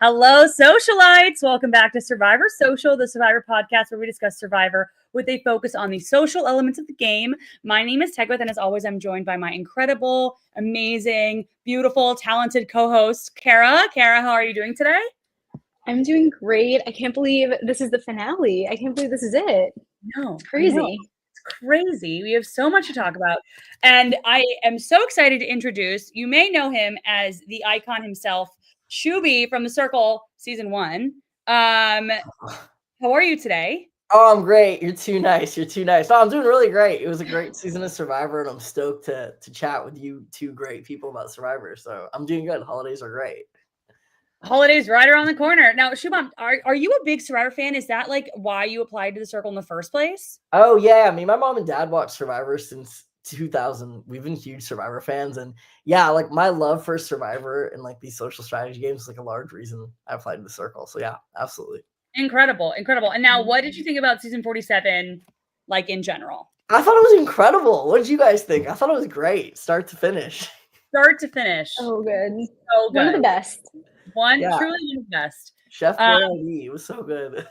Hello, socialites. Welcome back to Survivor Social, the Survivor podcast where we discuss Survivor with a focus on the social elements of the game. My name is Tegwith, and as always, I'm joined by my incredible, amazing, beautiful, talented co-host, Kara. Kara, how are you doing today? I'm doing great. I can't believe this is the finale. I can't believe this is it. No, it's crazy. It's crazy. We have so much to talk about. And I am so excited to introduce, you may know him as the icon himself, Shuby from The Circle season 1. How are you today? Oh, I'm great. You're too nice. You're too nice. No, I'm doing really great. It was a great season of Survivor, and I'm stoked to chat with you two great people about Survivor. So I'm doing good. Holidays are great. Holidays right around the corner. Now, Shubham, are you a big Survivor fan? Is that like why you applied to The Circle in the first place? Oh, yeah. I mean, my mom and dad watched Survivor since 2000. We've been huge Survivor fans. And yeah, like my love for Survivor and like these social strategy games is like a large reason I applied to The Circle. So yeah, absolutely. Incredible. And now, what did you think about season 47, like in general? I thought it was incredible. What did you guys think? I thought it was great, start to finish. Start to finish. Oh, good. So good. One of the best. Truly one of the best. Chef Boyardee, it was so good.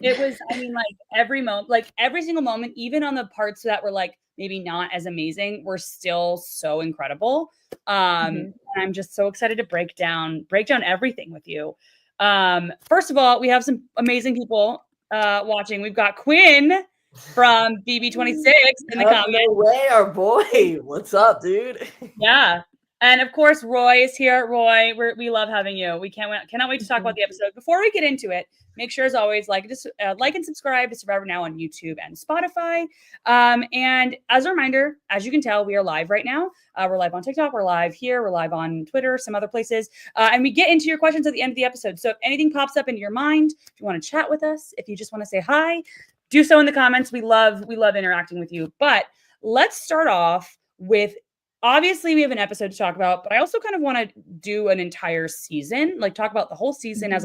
It was, I mean, like every moment, like every single moment, even on the parts that were like maybe not as amazing, were still so incredible. And I'm just so excited to break down everything with you. First of all, we have some amazing people watching. We've got Quinn from BB26 in the comments. No way, our boy. What's up, dude? Yeah. And of course, Roy is here. Roy, we love having you. We cannot wait to talk about the episode. Before we get into it, make sure, as always, like and subscribe to Survivor Now on YouTube and Spotify. And as a reminder, as you can tell, we are live right now. We're live on TikTok. We're live here. We're live on Twitter, some other places. And we get into your questions at the end of the episode. So if anything pops up into your mind, if you want to chat with us, if you just want to say hi, do so in the comments. We love interacting with you. But let's start off with, obviously we have an episode to talk about, but I also kind of want to do an entire season, like talk about the whole season as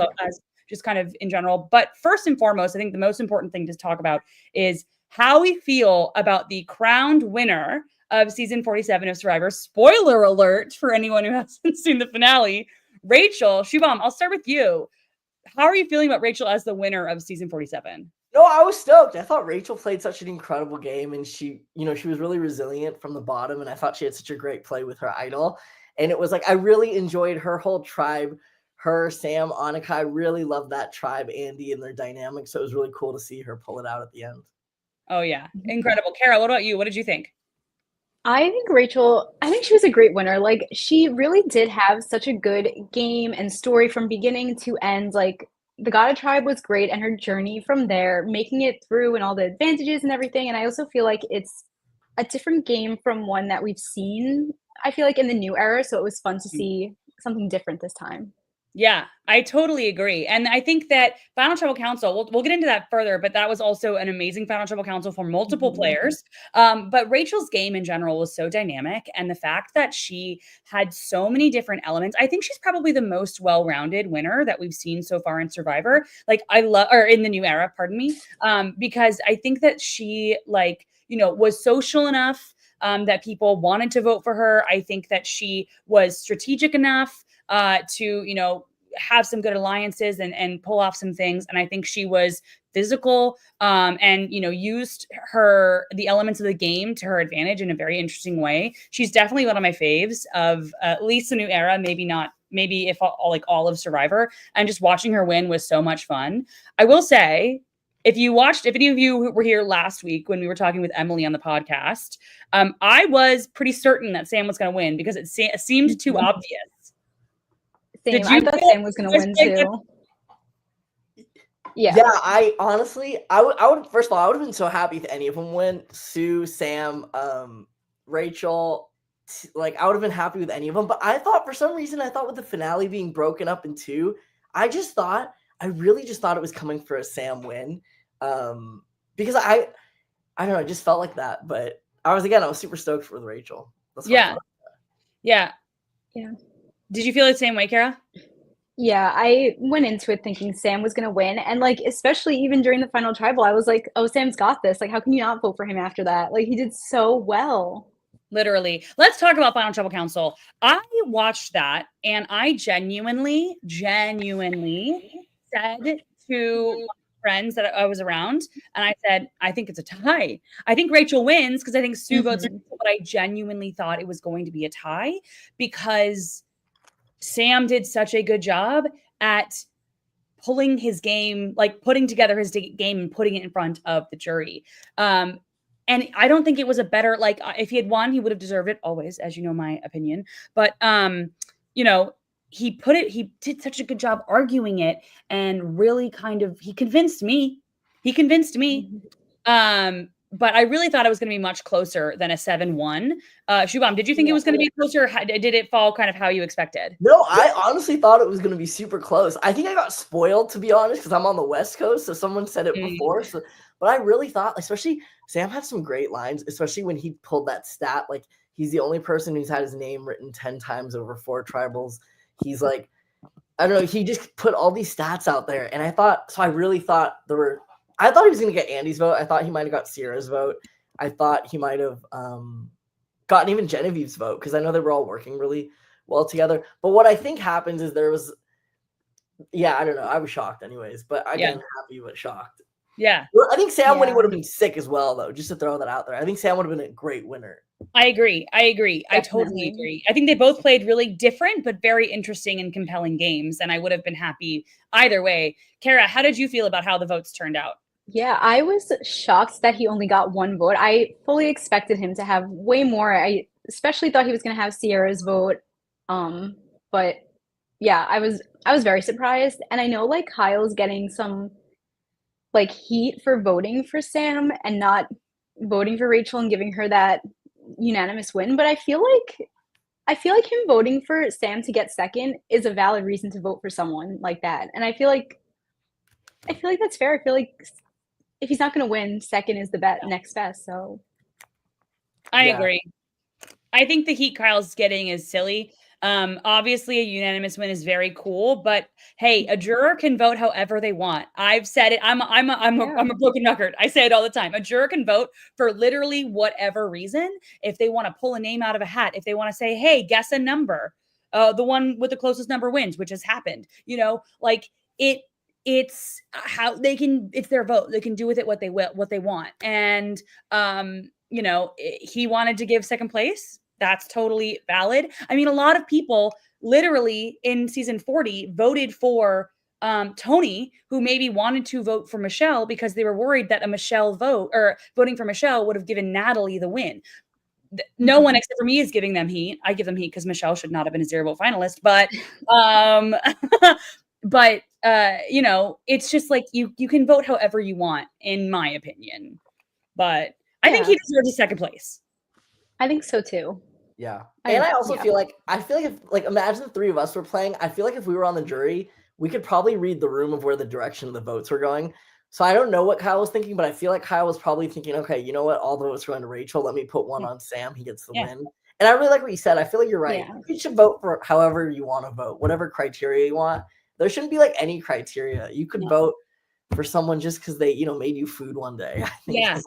just kind of in general. But first and foremost, I think the most important thing to talk about is how we feel about the crowned winner of season 47 of Survivor. Spoiler alert for anyone who hasn't seen the finale, Rachel. Shubham, I'll start with you. How are you feeling about Rachel as the winner of season 47? No, I was stoked. I thought Rachel played such an incredible game, and she was really resilient from the bottom, and I thought she had such a great play with her idol. And it was like, I really enjoyed her whole tribe, her, Sam, Annika. I really loved that tribe, Andy, and their dynamic. So it was really cool to see her pull it out at the end. Oh, yeah. Incredible. Kara, what about you? What did you think? I think she was a great winner. Like, she really did have such a good game and story from beginning to end. Like, the Gotta Tribe was great, and her journey from there, making it through and all the advantages and everything. And I also feel like it's a different game from one that we've seen, I feel like, in the new era. So it was fun to see something different this time. Yeah, I totally agree. And I think that Final Tribal Council, we'll get into that further, but that was also an amazing Final Tribal Council for multiple players. But Rachel's game in general was so dynamic. And the fact that she had so many different elements, I think she's probably the most well-rounded winner that we've seen so far in Survivor. Like or in the new era, pardon me. Because I think that she was social enough that people wanted to vote for her. I think that she was strategic enough to have some good alliances and pull off some things. And I think she was physical and used the elements of the game to her advantage in a very interesting way. She's definitely one of my faves of at least the new era, maybe if all of Survivor. And just watching her win was so much fun. I will say, if any of you were here last week when we were talking with Emily on the podcast, I was pretty certain that Sam was going to win because it seemed too obvious. Same. I thought Sam was going to win too. Yeah. Yeah, I honestly, I would first of all, I would have been so happy if any of them win. Sue, Sam, Rachel, like I would have been happy with any of them. But I thought for some reason, with the finale being broken up in two, I really just thought it was coming for a Sam win. Because I don't know, I just felt like that. But I was super stoked with Rachel. Yeah. Did you feel the same way, Kara? Yeah, I went into it thinking Sam was going to win. And like, especially even during the final tribal, I was like, oh, Sam's got this. Like, how can you not vote for him after that? Like, he did so well. Literally. Let's talk about Final Trouble Council. I watched that and I genuinely said to my friends that I was around, and I said, I think it's a tie. I think Rachel wins because I think Sue votes, but I genuinely thought it was going to be a tie because Sam did such a good job at pulling his game, like putting together his game and putting it in front of the jury. And I don't think it was a better, like if he had won, he would have deserved it always, as you know, my opinion. But, you know, he did such a good job arguing it and really he convinced me. He convinced me. But I really thought it was going to be much closer than a 7-1. Shubham, did you think it was going to be closer? Did it fall kind of how you expected? No, I honestly thought it was going to be super close. I think I got spoiled, to be honest, because I'm on the West Coast, so someone said it before. But I really thought, especially Sam had some great lines, especially when he pulled that stat. Like, he's the only person who's had his name written 10 times over 4 tribals. He's like, I don't know, he just put all these stats out there. And I really thought I thought he was going to get Andy's vote. I thought he might have got Sierra's vote. I thought he might have gotten even Genevieve's vote because I know they were all working really well together. But what I think happens is I don't know. I was shocked anyways, but again, happy but shocked. Yeah. I think Sam winning would have been sick as well, though, just to throw that out there. I think Sam would have been a great winner. I agree. Definitely. I totally agree. I think they both played really different, but very interesting and compelling games. And I would have been happy either way. Kara, how did you feel about how the votes turned out? Yeah, I was shocked that he only got 1 vote. I fully expected him to have way more. I especially thought he was going to have Sierra's vote. But yeah, I was very surprised. And I know like Kyle's getting some like heat for voting for Sam and not voting for Rachel and giving her that unanimous win, but I feel like him voting for Sam to get second is a valid reason to vote for someone like that. And I feel like that's fair. I feel like if he's not going to win, second is the next best. So I agree. I think the heat Kyle's getting is silly. Obviously a unanimous win is very cool, but hey, a juror can vote however they want. I've said it. I'm a broken record. I say it all the time. A juror can vote for literally whatever reason. If they want to pull a name out of a hat, if they want to say, hey, guess a number, the one with the closest number wins, which has happened, you know, like it's how they can, it's their vote. They can do with it what they want. And, you know, he wanted to give second place. That's totally valid. I mean, a lot of people literally in season 40 voted for Tony, who maybe wanted to vote for Michelle because they were worried that a Michelle vote or voting for Michelle would have given Natalie the win. No one except for me is giving them heat. I give them heat because Michelle should not have been a 0 vote finalist. But, you know, it's just like you can vote however you want, in my opinion. But I think he deserves a second place. I think so too. Yeah. And I also feel like if like imagine the 3 of us were playing, I feel like if we were on the jury, we could probably read the room of where the direction of the votes were going. So I don't know what Kyle was thinking, but I feel like Kyle was probably thinking, okay, you know what? All the votes are going to Rachel. Let me put one on Sam. He gets the win. And I really like what you said. I feel like you're right. Yeah. You should vote for however you want to vote, whatever criteria you want. There shouldn't be like any criteria. You could vote for someone just because they, you know, made you food one day. I think as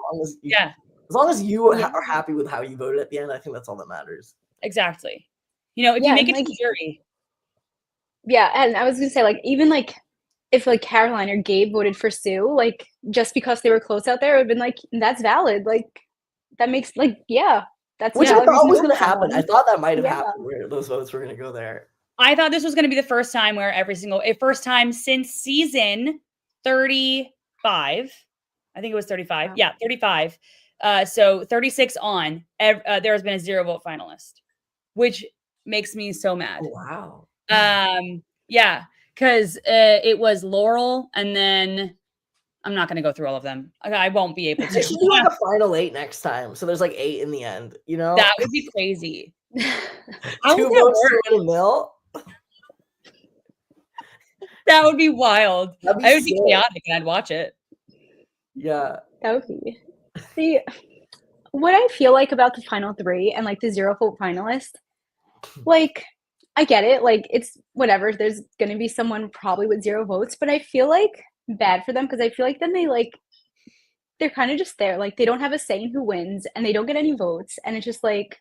long as you are happy with how you voted at the end, I think that's all that matters. Exactly. You know, if you make it to the jury. Yeah, and I was gonna say, like, even like if like Caroline or Gabe voted for Sue, like just because they were close out there, it would have been like, that's valid. Like that makes like, that's which I thought was gonna happen. I thought that might have happened where those votes were gonna go there. I thought this was gonna be the first time where first time since season 35. I think it was 35. Wow. Yeah, 35. So 36 on, there has been a 0 vote finalist, which makes me so mad. Oh, wow. Yeah, because it was Laurel, and then I'm not going to go through all of them. I won't be able to. They should do like a final 8 next time. So there's like 8 in the end, you know? That would be crazy. 2 votes to win a mill? That would be wild. I would be chaotic and I'd watch it. Yeah. That would be. See, what I feel like about the final 3 and like the 0 vote finalist, like I get it, like it's whatever. There's gonna be someone probably with 0 votes, but I feel like bad for them because I feel like then they're kind of just there, like they don't have a say in who wins and they don't get any votes, and it's just like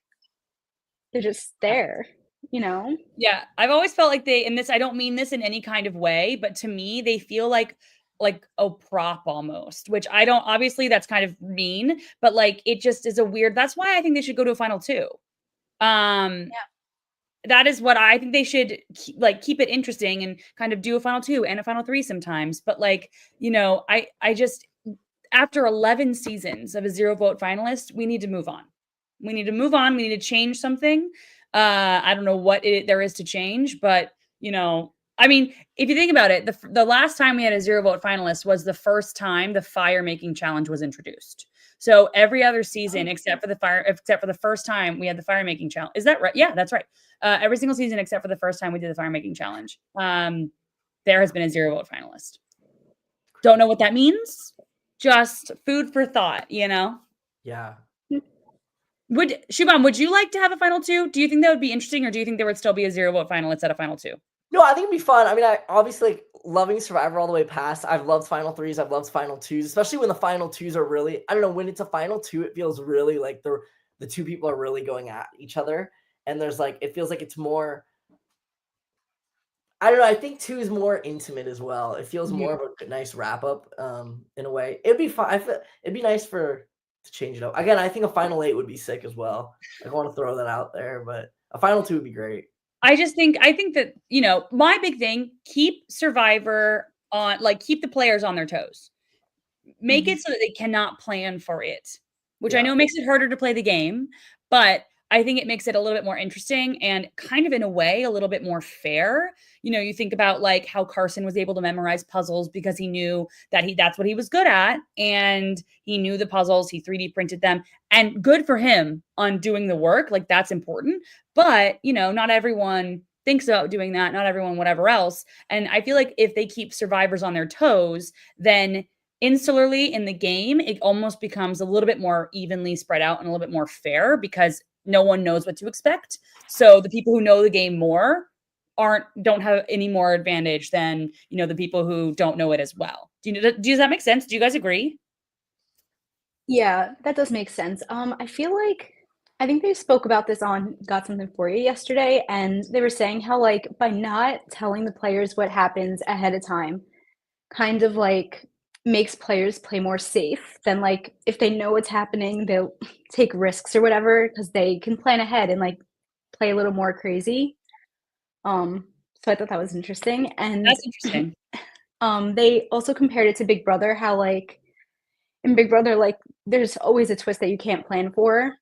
they're just there, you know? Yeah, I've always felt like they and this I don't mean this in any kind of way, but to me, they feel like a prop almost, which I don't obviously that's kind of mean, but like it just is a weird that's why I think they should go to a final two. Um Yeah. that is what I think they should keep it interesting and kind of do a final two and a final three sometimes. But like, I just after 11 seasons of a zero vote finalist, we need to move on. We need to move on. We need to change something. I don't know what there is to change, but I mean, if you think about it, the last time we had a zero vote finalist was the first time the fire making challenge was introduced. So every other season, except for the first time we had the fire making challenge. Is that right? Yeah, that's right. Every single season except for the first time we did the fire making challenge. There has been a zero vote finalist. Don't know what that means. Just food for thought, Yeah. Shubham, would you like to have a final two? Do you think that would be interesting, or do you think there would still be a zero vote finalist at a final two? No, I think it'd be fun. I mean, I obviously loving Survivor all the way past. I've loved final threes. I've loved final twos, especially when the final twos are really. I don't know when it's a final two. It feels really like the two people are really going at each other, and there's like it feels like it's more. I don't know. I think two is more intimate as well. It feels more of a nice wrap up. In a way, it'd be fun. It'd be nice to change it up. Again, I think a final eight would be sick as well. I want to throw that out there, but a final two would be great. I think that, my big thing, keep Survivor on, keep the players on their toes. Make it so that they cannot plan for it, which I know makes it harder to play the game, but I think it makes it a little bit more interesting and kind of in a way a little bit more fair. You think about like how Carson was able to memorize puzzles because he knew that that's what he was good at, and he knew the puzzles, he 3D printed them, and good for him on doing the work. Like that's important, but not everyone thinks about doing that, not everyone whatever else. And I feel like if they keep survivors on their toes, then insularly in the game, it almost becomes a little bit more evenly spread out and a little bit more fair because no one knows what to expect. So the people who know the game more don't have any more advantage than the people who don't know it as well. Does that make sense? Do you guys agree? Yeah, that does make sense. I feel like I think they spoke about this on Got Something For You yesterday, and they were saying how like by not telling the players what happens ahead of time, kind of like makes players play more safe than like if they know what's happening, they'll take risks or whatever because they can plan ahead and like play a little more crazy. So I thought that was interesting. And That's interesting. they also compared it to Big Brother, how like in Big Brother, like there's always a twist that you can't plan for,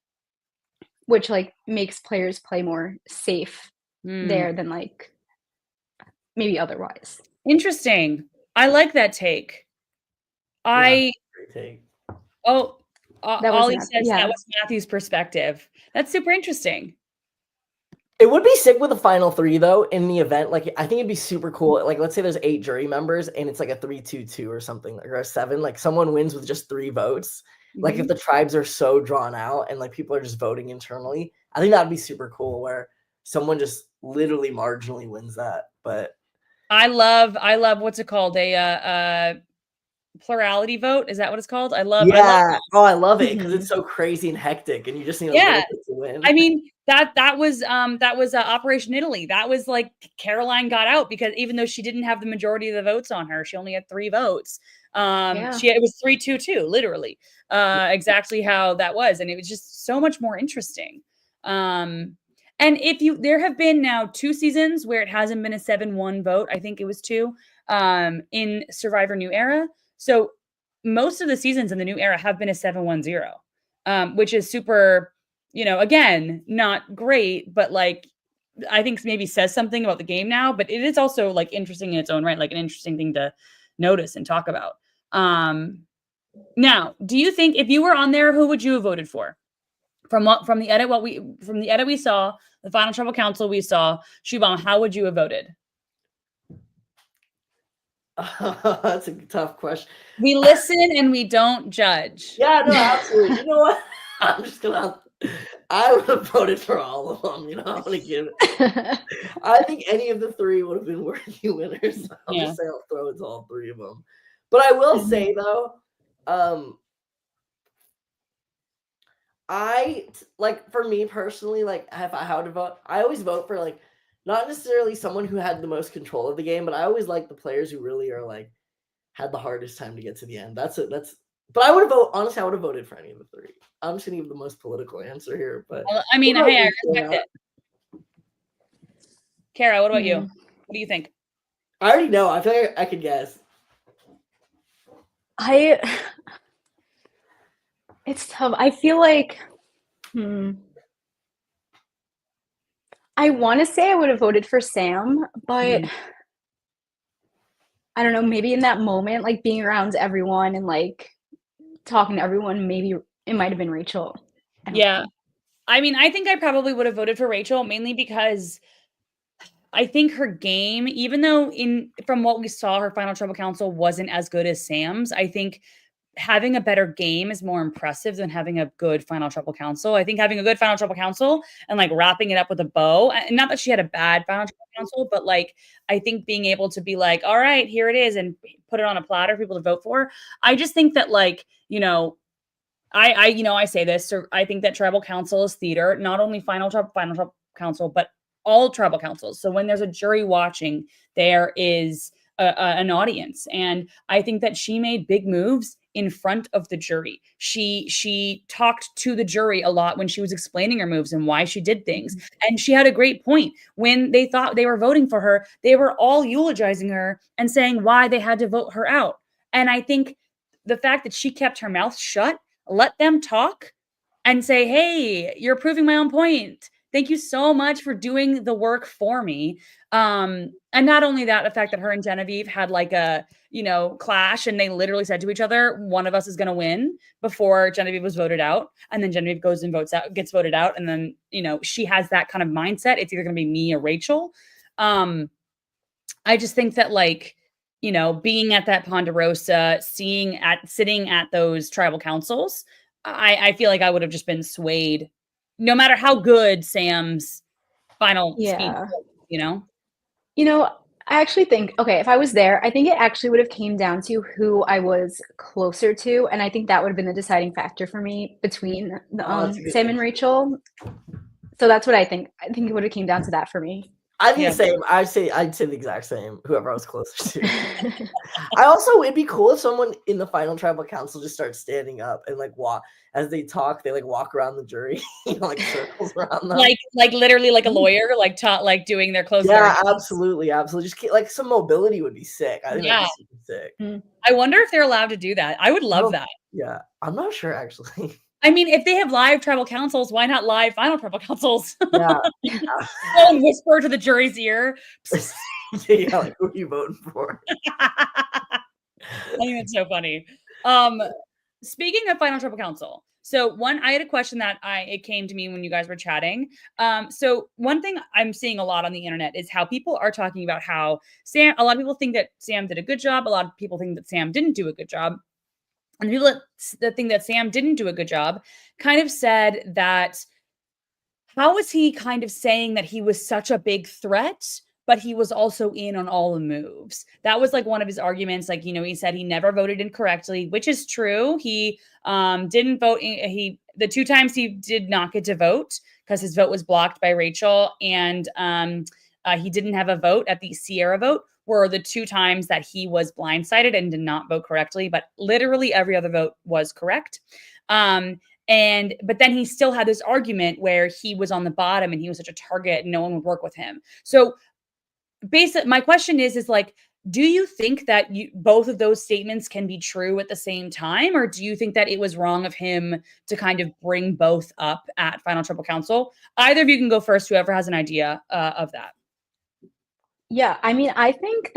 which like makes players play more safe there than like maybe otherwise. Interesting. I like that take. Great take. Ollie says that was Matthew's perspective. That's super interesting. It would be sick with a final three though in the event. Like I think it'd be super cool. Like let's say there's 8 jury members and it's like a 3-2-2 or something, or a 7. Like someone wins with just 3 votes. Like if the tribes are so drawn out and like people are just voting internally, I think that'd be super cool where someone just literally marginally wins that. But I love what's it called? A plurality vote. Is that what it's called? I love I love it because it's so crazy and hectic and you just need a little bit to win. I mean, that was Operation Italy. That was like Caroline got out because even though she didn't have the majority of the votes on her, she only had 3 votes. It was 3-2-2, literally. Exactly how that was. And it was just so much more interesting. And there have been now 2 seasons where it hasn't been a 7-1 vote. I think it was 2 in Survivor New Era. So most of the seasons in the New Era have been a 7-1-0, which is super, again, not great, but like I think maybe says something about the game now, but it is also like interesting in its own right, like an interesting thing to notice and talk about. Now, do you think if you were on there, who would you have voted for? From the edit we saw, the Final Tribal Council we saw, Shubham, how would you have voted? That's a tough question. We listen and we don't judge. Yeah, no, absolutely. You know what? I would have voted for all of them. I'm gonna give it. I think any of the 3 would have been worthy winners. I'll throw it to all 3 of them. But I will say though, for me personally, like if I had to vote, I always vote for like not necessarily someone who had the most control of the game, but I always like the players who really are like had the hardest time to get to the end. But I would have voted, honestly, I would have voted for any of the three. I'm just gonna give the most political answer here, but Well, I mean, hey, I respect it. Kara, what about you? What do you think? I already know. I feel like I could guess. It's tough. I feel like, I want to say I would have voted for Sam, but I don't know, maybe in that moment, like being around everyone and like talking to everyone, maybe it might have been Rachel. Yeah. I mean, I think I probably would have voted for Rachel mainly because I think her game, even though from what we saw, her final tribal council wasn't as good as Sam's, I think having a better game is more impressive than having a good final tribal council. I think having a good final tribal council and like wrapping it up with a bow, and not that she had a bad final tribal council, but like I think being able to be like, all right, here it is, and put it on a platter for people to vote for. I just think that like, I say this, so I think that tribal council is theater, not only final tribal council, but all tribal councils. So when there's a jury watching, there is an audience, and I think that she made big moves in front of the jury. She talked to the jury a lot when she was explaining her moves and why she did things. And she had a great point. When they thought they were voting for her, they were all eulogizing her and saying why they had to vote her out. And I think the fact that she kept her mouth shut, let them talk and say, hey, you're proving my own point. Thank you so much for doing the work for me. And not only that, the fact that her and Genevieve had like a, clash, and they literally said to each other, one of us is going to win, before Genevieve was voted out. And then Genevieve goes and gets voted out. And then, she has that kind of mindset. It's either going to be me or Rachel. I just think that like, being at that Ponderosa, sitting at those tribal councils, I feel like I would have just been swayed no matter how good Sam's final speech was, I actually think, okay, if I was there, I think it actually would have came down to who I was closer to, and I think that would have been the deciding factor for me between Sam and Rachel. So that's what I think. I think it would have came down to that for me. I think the same. I'd say the exact same. Whoever I was closer to. It'd be cool if someone in the final tribal council just starts standing up and like walk as they talk. They like walk around the jury, like circles around them, like literally like a lawyer, like doing their closing. Yeah, absolutely. Just like some mobility would be sick. I think that'd be super sick. I wonder if they're allowed to do that. I would love that. Yeah, I'm not sure actually. I mean, if they have live tribal councils, why not live final tribal councils? Yeah. And whisper to the jury's ear. Yeah, like, who are you voting for? I think it's so funny. Speaking of final tribal council, so I had a question that it came to me when you guys were chatting. So one thing I'm seeing a lot on the internet is how people are talking about how a lot of people think that Sam did a good job. A lot of people think that Sam didn't do a good job. And the people that think that Sam didn't do a good job kind of said that, how was he kind of saying that he was such a big threat, but he was also in on all the moves? That was like one of his arguments. Like, he said he never voted incorrectly, which is true. He didn't vote. The 2 times he did not get to vote because his vote was blocked by Rachel, and he didn't have a vote at the Sierra vote, were the 2 times that he was blindsided and did not vote correctly, but literally every other vote was correct. But then he still had this argument where he was on the bottom and he was such a target and no one would work with him. So my question is like, do you think that both of those statements can be true at the same time? Or do you think that it was wrong of him to kind of bring both up at Final Tribal Council? Either of you can go first, whoever has an idea of that. Yeah, I mean, I think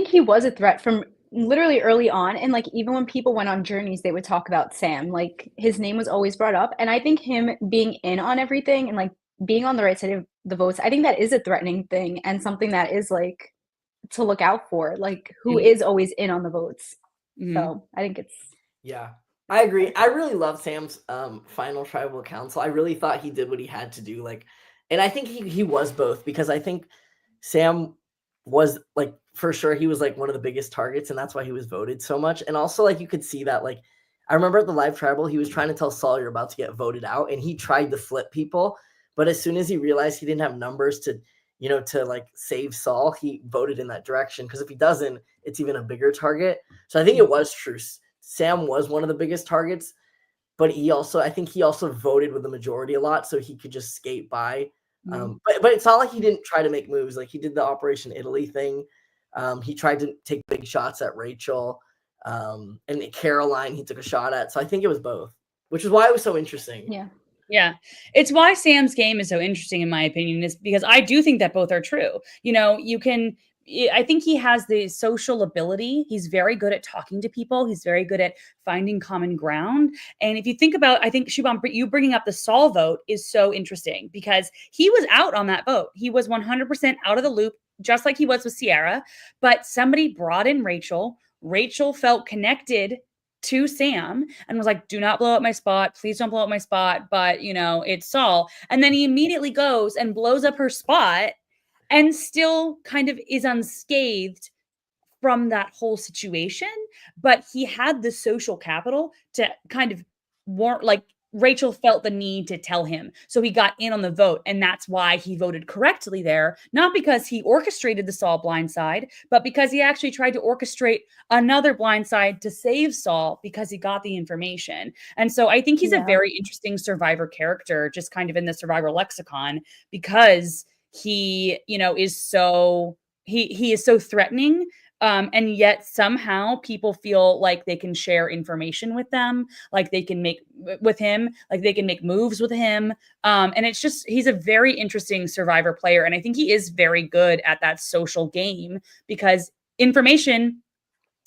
he was a threat from literally early on. And like, even when people went on journeys, they would talk about Sam, like his name was always brought up. And I think him being in on everything and like being on the right side of the votes, I think that is a threatening thing and something that is like to look out for, like who is always in on the votes. So I think it's. Yeah, I agree. I really love Sam's final tribal council. I really thought he did what he had to do. Like, and I think he was both, because I think Sam was like, for sure, he was like one of the biggest targets, and that's why he was voted so much. And also, like, you could see that, like, I remember at the live tribal, he was trying to tell Saul you're about to get voted out, and he tried to flip people. But as soon as he realized he didn't have numbers to, to like save Saul, he voted in that direction. Because if he doesn't, it's even a bigger target. So I think it was true. Sam was one of the biggest targets, but I think he also voted with the majority a lot, so he could just skate by. But it's not like he didn't try to make moves. Like he did the Operation Italy thing. He tried to take big shots at Rachel. And Caroline he took a shot at. So I think it was both, which is why it was so interesting. Yeah. Yeah. It's why Sam's game is so interesting, in my opinion, is because I do think that both are true. I think he has the social ability. He's very good at talking to people. He's very good at finding common ground. And if you think about, I think, Shubham, you bringing up the Saul vote is so interesting because he was out on that vote. He was 100% out of the loop, just like he was with Sierra. But somebody brought in Rachel. Rachel felt connected to Sam and was like, do not blow up my spot. Please don't blow up my spot. But, it's Saul. And then he immediately goes and blows up her spot and still kind of is unscathed from that whole situation. But he had the social capital to kind of Rachel felt the need to tell him. So he got in on the vote. And that's why he voted correctly there. Not because he orchestrated the Saul blindside, but because he actually tried to orchestrate another blindside to save Saul because he got the information. And so I think he's a very interesting survivor character, just kind of in the survivor lexicon, because he, is so he is so threatening. And yet somehow people feel like they can share information with them, like they can make with him, like they can make moves with him. And it's just, he's a very interesting survivor player. And I think he is very good at that social game because information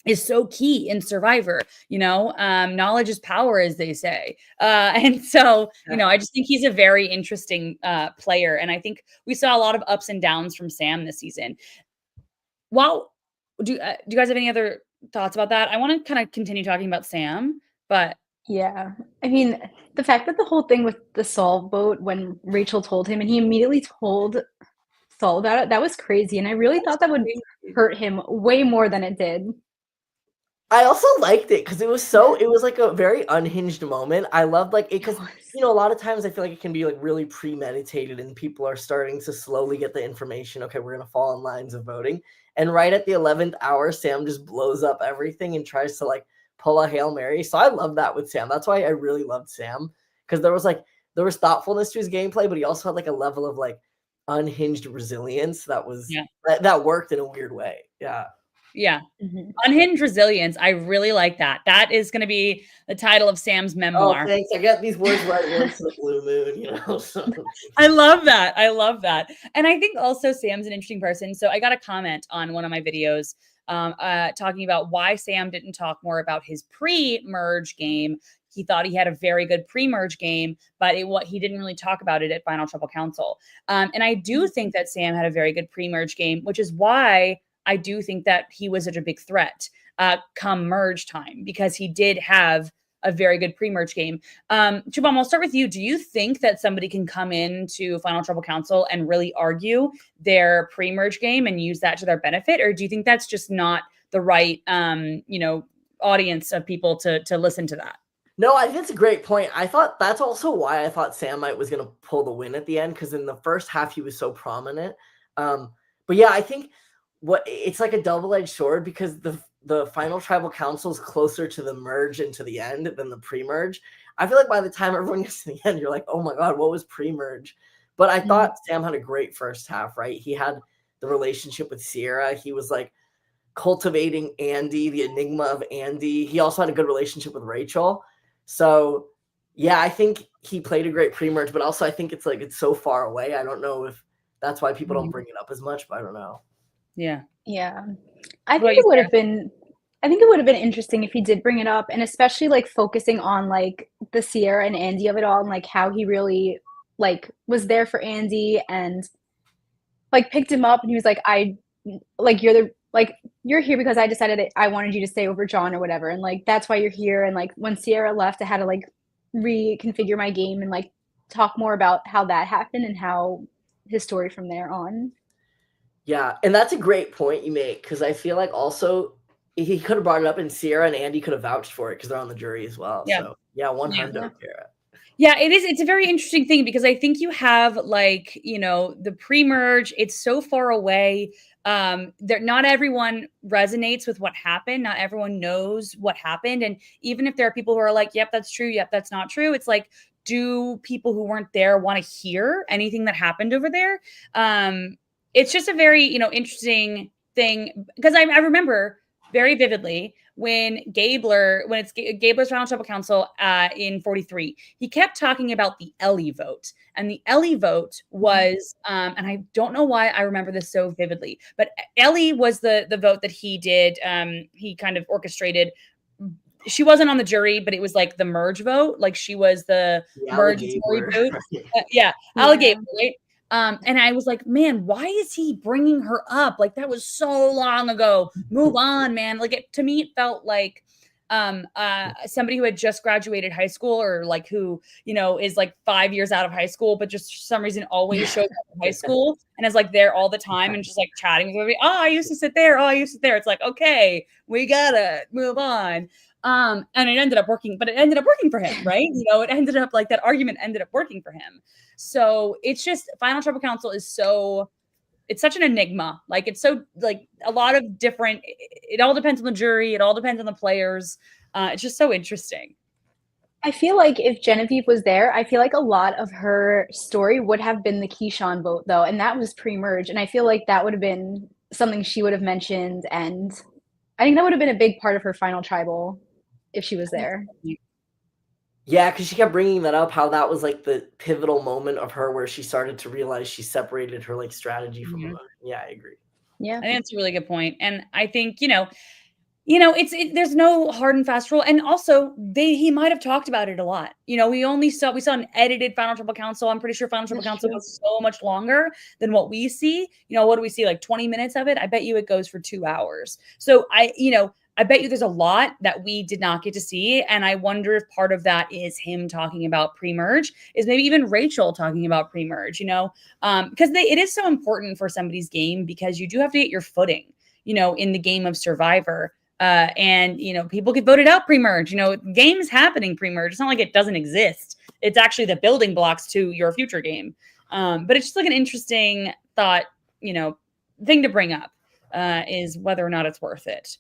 is so key in survivor, knowledge is power, as they say. And so, I just think he's a very interesting player. And I think we saw a lot of ups and downs from Sam this season. Do you guys have any other thoughts about that? I want to kind of continue talking about Sam, but yeah. I mean, the fact that the whole thing with the Saul vote when Rachel told him and he immediately told Saul about it, that was crazy. And I really thought that would hurt him way more than it did. I also liked it because it was like a very unhinged moment. I loved it because, a lot of times I feel like it can be like really premeditated and people are starting to slowly get the information. Okay, we're going to fall in lines of voting. And right at the 11th hour, Sam just blows up everything and tries to pull a Hail Mary. So I love that with Sam. That's why I really loved Sam because there was thoughtfulness to his gameplay, but he also had a level of unhinged resilience that was that worked in a weird way. Yeah. Yeah. Mm-hmm. Unhinged resilience. I really like that. That is going to be the title of Sam's memoir. Oh, thanks. I got these words right once in the blue moon, So. I love that. And I think also Sam's an interesting person. So I got a comment on one of my videos talking about why Sam didn't talk more about his pre-merge game. He thought he had a very good pre-merge game, but he didn't really talk about it at Final Tribal Council. And I do think that Sam had a very good pre-merge game, which is why I do think that he was such a big threat come merge time because he did have a very good pre-merge game. Shubham, I'll start with you. Do you think that somebody can come into Final Tribal Council and really argue their pre-merge game and use that to their benefit? Or do you think that's just not the right, audience of people to listen to that? No, I think it's a great point. I thought that's also why I thought Samite was going to pull the win at the end because in the first half he was so prominent. But yeah, I think it's like a double-edged sword because the Final Tribal Council is closer to the merge and to the end than the pre-merge. I feel like by the time everyone gets to the end, you're like, oh my God, what was pre-merge? But I thought Sam had a great first half, right? He had the relationship with Sierra. He was cultivating Andy, the enigma of Andy. He also had a good relationship with Rachel. So yeah, I think he played a great pre-merge, but also I think it's so far away. I don't know if that's why people don't bring it up as much, but I don't know. Yeah. Yeah. I think it would have been interesting if he did bring it up and especially focusing on the Sierra and Andy of it all and how he really was there for Andy and picked him up and he was you're here because I decided that I wanted you to stay over John or whatever and that's why you're here and when Sierra left I had to reconfigure my game and talk more about how that happened and how his story from there on. Yeah, and that's a great point you make because I feel also he could have brought it up, and Sierra and Andy could have vouched for it because they're on the jury as well. Yeah. So yeah, one Yeah. hundo, Kara. Yeah, it is. It's a very interesting thing because I think you have like, the pre-merge, it's so far away. There not everyone resonates with what happened. Not everyone knows what happened. And even if there are people who are like, yep, that's true, yep, that's not true, it's like, do people who weren't there want to hear anything that happened over there? It's just a very, interesting thing because I remember very vividly when it's Gabler's Final Tribal Council in 43, he kept talking about the Ellie vote. And the Ellie vote was, and I don't know why I remember this so vividly, but Ellie was the vote that he did. He kind of orchestrated. She wasn't on the jury, but it was like the merge vote. Like she was the mergatory vote. Yeah, alligator, right? And I was like, man, why is he bringing her up? Like that was so long ago. Move on, man. Like to me, it felt like somebody who had just graduated high school or like who, is like 5 years out of high school, but just for some reason always shows up in high school and is like there all the time and just like chatting with everybody. Oh, I used to sit there. Oh, I used to sit there. It's like, okay, we gotta move on. And it ended up working, but it ended up working for him, right? It ended up like that argument ended up working for him. So it's just Final Tribal Council is it's such an enigma. Like it's so like a lot of different, it all depends on the jury. It all depends on the players. It's just so interesting. I feel like if Genevieve was there, I feel like a lot of her story would have been the Keyshawn vote though. And that was pre-merge. And I feel like that would have been something she would have mentioned. And I think that would have been a big part of her Final Tribal if she was there. Yeah, because she kept bringing that up, how that was like the pivotal moment of her where she started to realize she separated her like strategy from emotion. Yeah, I agree. Yeah, I think that's a really good point. And I think, there's no hard and fast rule. And also he might have talked about it a lot. We saw an edited Final Tribal Council. I'm pretty sure Final Tribal Council goes so much longer than what we see. What do we see? Like 20 minutes of it? I bet you it goes for 2 hours. So I bet you there's a lot that we did not get to see. And I wonder if part of that is him talking about pre-merge, is maybe even Rachel talking about pre-merge, because it is so important for somebody's game because you do have to get your footing, in the game of Survivor. And people get voted out pre-merge. Games happening pre-merge. It's not like it doesn't exist. It's actually the building blocks to your future game. But it's just like an interesting thought, thing to bring up, is whether or not it's worth it.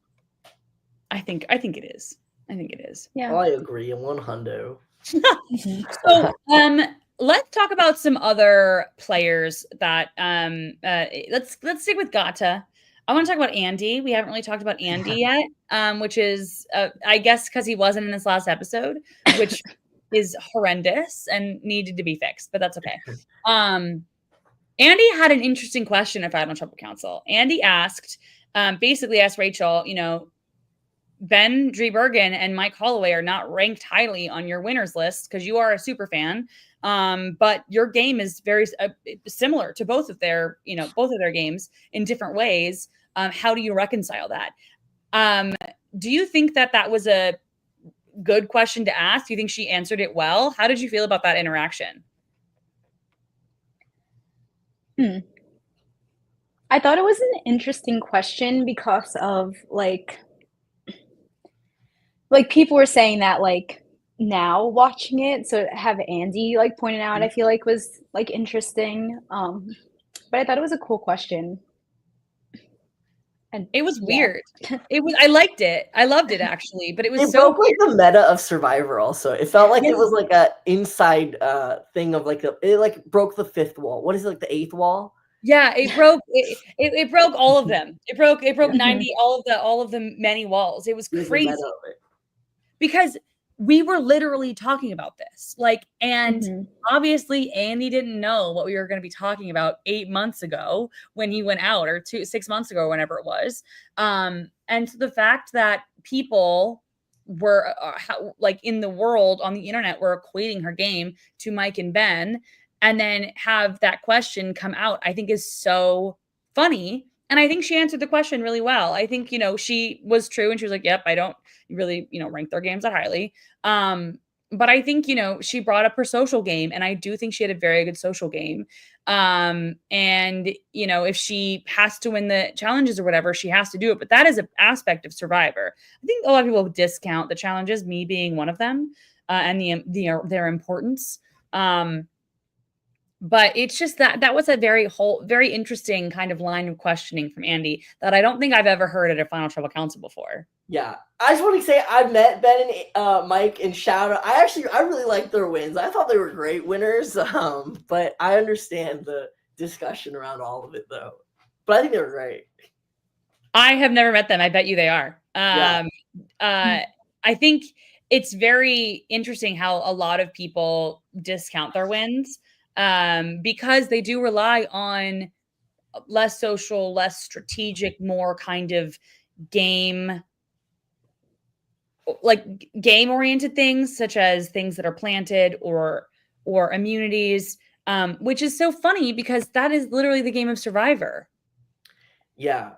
I think it is. I think it is. Yeah. I agree. One hundo. So let's talk about some other players that let's stick with Gata. I want to talk about Andy. We haven't really talked about Andy yet, which is I guess because he wasn't in this last episode, which is horrendous and needed to be fixed, but that's okay. Andy had an interesting question at Final Tribal Council. Andy basically asked Rachel, Ben Driebergen and Mike Holloway are not ranked highly on your winners list because you are a super fan. But your game is very similar to both of their games in different ways. How do you reconcile that? Do you think that was a good question to ask? Do you think she answered it well? How did you feel about that interaction? I thought it was an interesting question because of like people were saying that like now watching it, so to have Andy like pointed out, I feel like was like interesting. But I thought it was a cool question. And it was weird. I liked it. I loved it actually, but it was broke like the meta of Survivor also. It felt like it was like a inside thing of like it like broke the fifth wall. What is it, like the eighth wall? Yeah, it broke it broke all of them. It broke 90 all of the many walls. It was crazy. Because we were literally talking about this. Like, and obviously Andy didn't know what we were going to be talking about 8 months ago when he went out, or 6 months ago, or whenever it was. And so the fact that people were like in the world on the internet were equating her game to Mike and Ben, and then have that question come out, I think is so funny. And I think she answered the question really well. I think, she was true. And she was like, yep, I don't really, rank their games that highly. But I think, she brought up her social game, and I do think she had a very good social game. And if she has to win the challenges or whatever, she has to do it. But that is an aspect of Survivor. I think a lot of people discount the challenges, me being one of them, and their importance. But it's just that was a very interesting kind of line of questioning from Andy that I don't think I've ever heard at a Final Tribal Council before. Yeah, I just want to say I've met Ben and Mike and Shadow. I really liked their wins. I thought they were great winners. But I understand the discussion around all of it though. But I think they were great. I have never met them. I bet you they are. Yeah. I think it's very interesting how a lot of people discount their wins because they do rely on less social, less strategic, more kind of game oriented things, such as things that are planted or immunities, which is so funny because that is literally the game of Survivor. Yeah,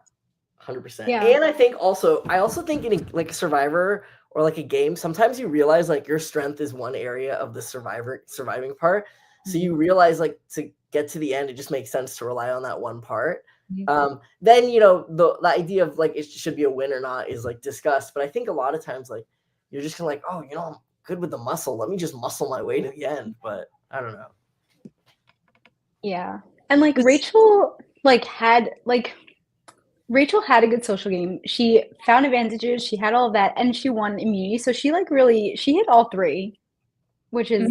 100%. Yeah. And I also think in like a Survivor or like a game, sometimes you realize like your strength is one area of the surviving part. So you realize like to get to the end, it just makes sense to rely on that one part. Then the idea of like it should be a win or not is like discussed, but I think a lot of times like you're just gonna like, oh, I'm good with the muscle, let me just muscle my way to the end. But I don't know. Yeah. And like Rachel had a good social game. She found advantages, she had all of that, and she won immunity. So she hit all three, which is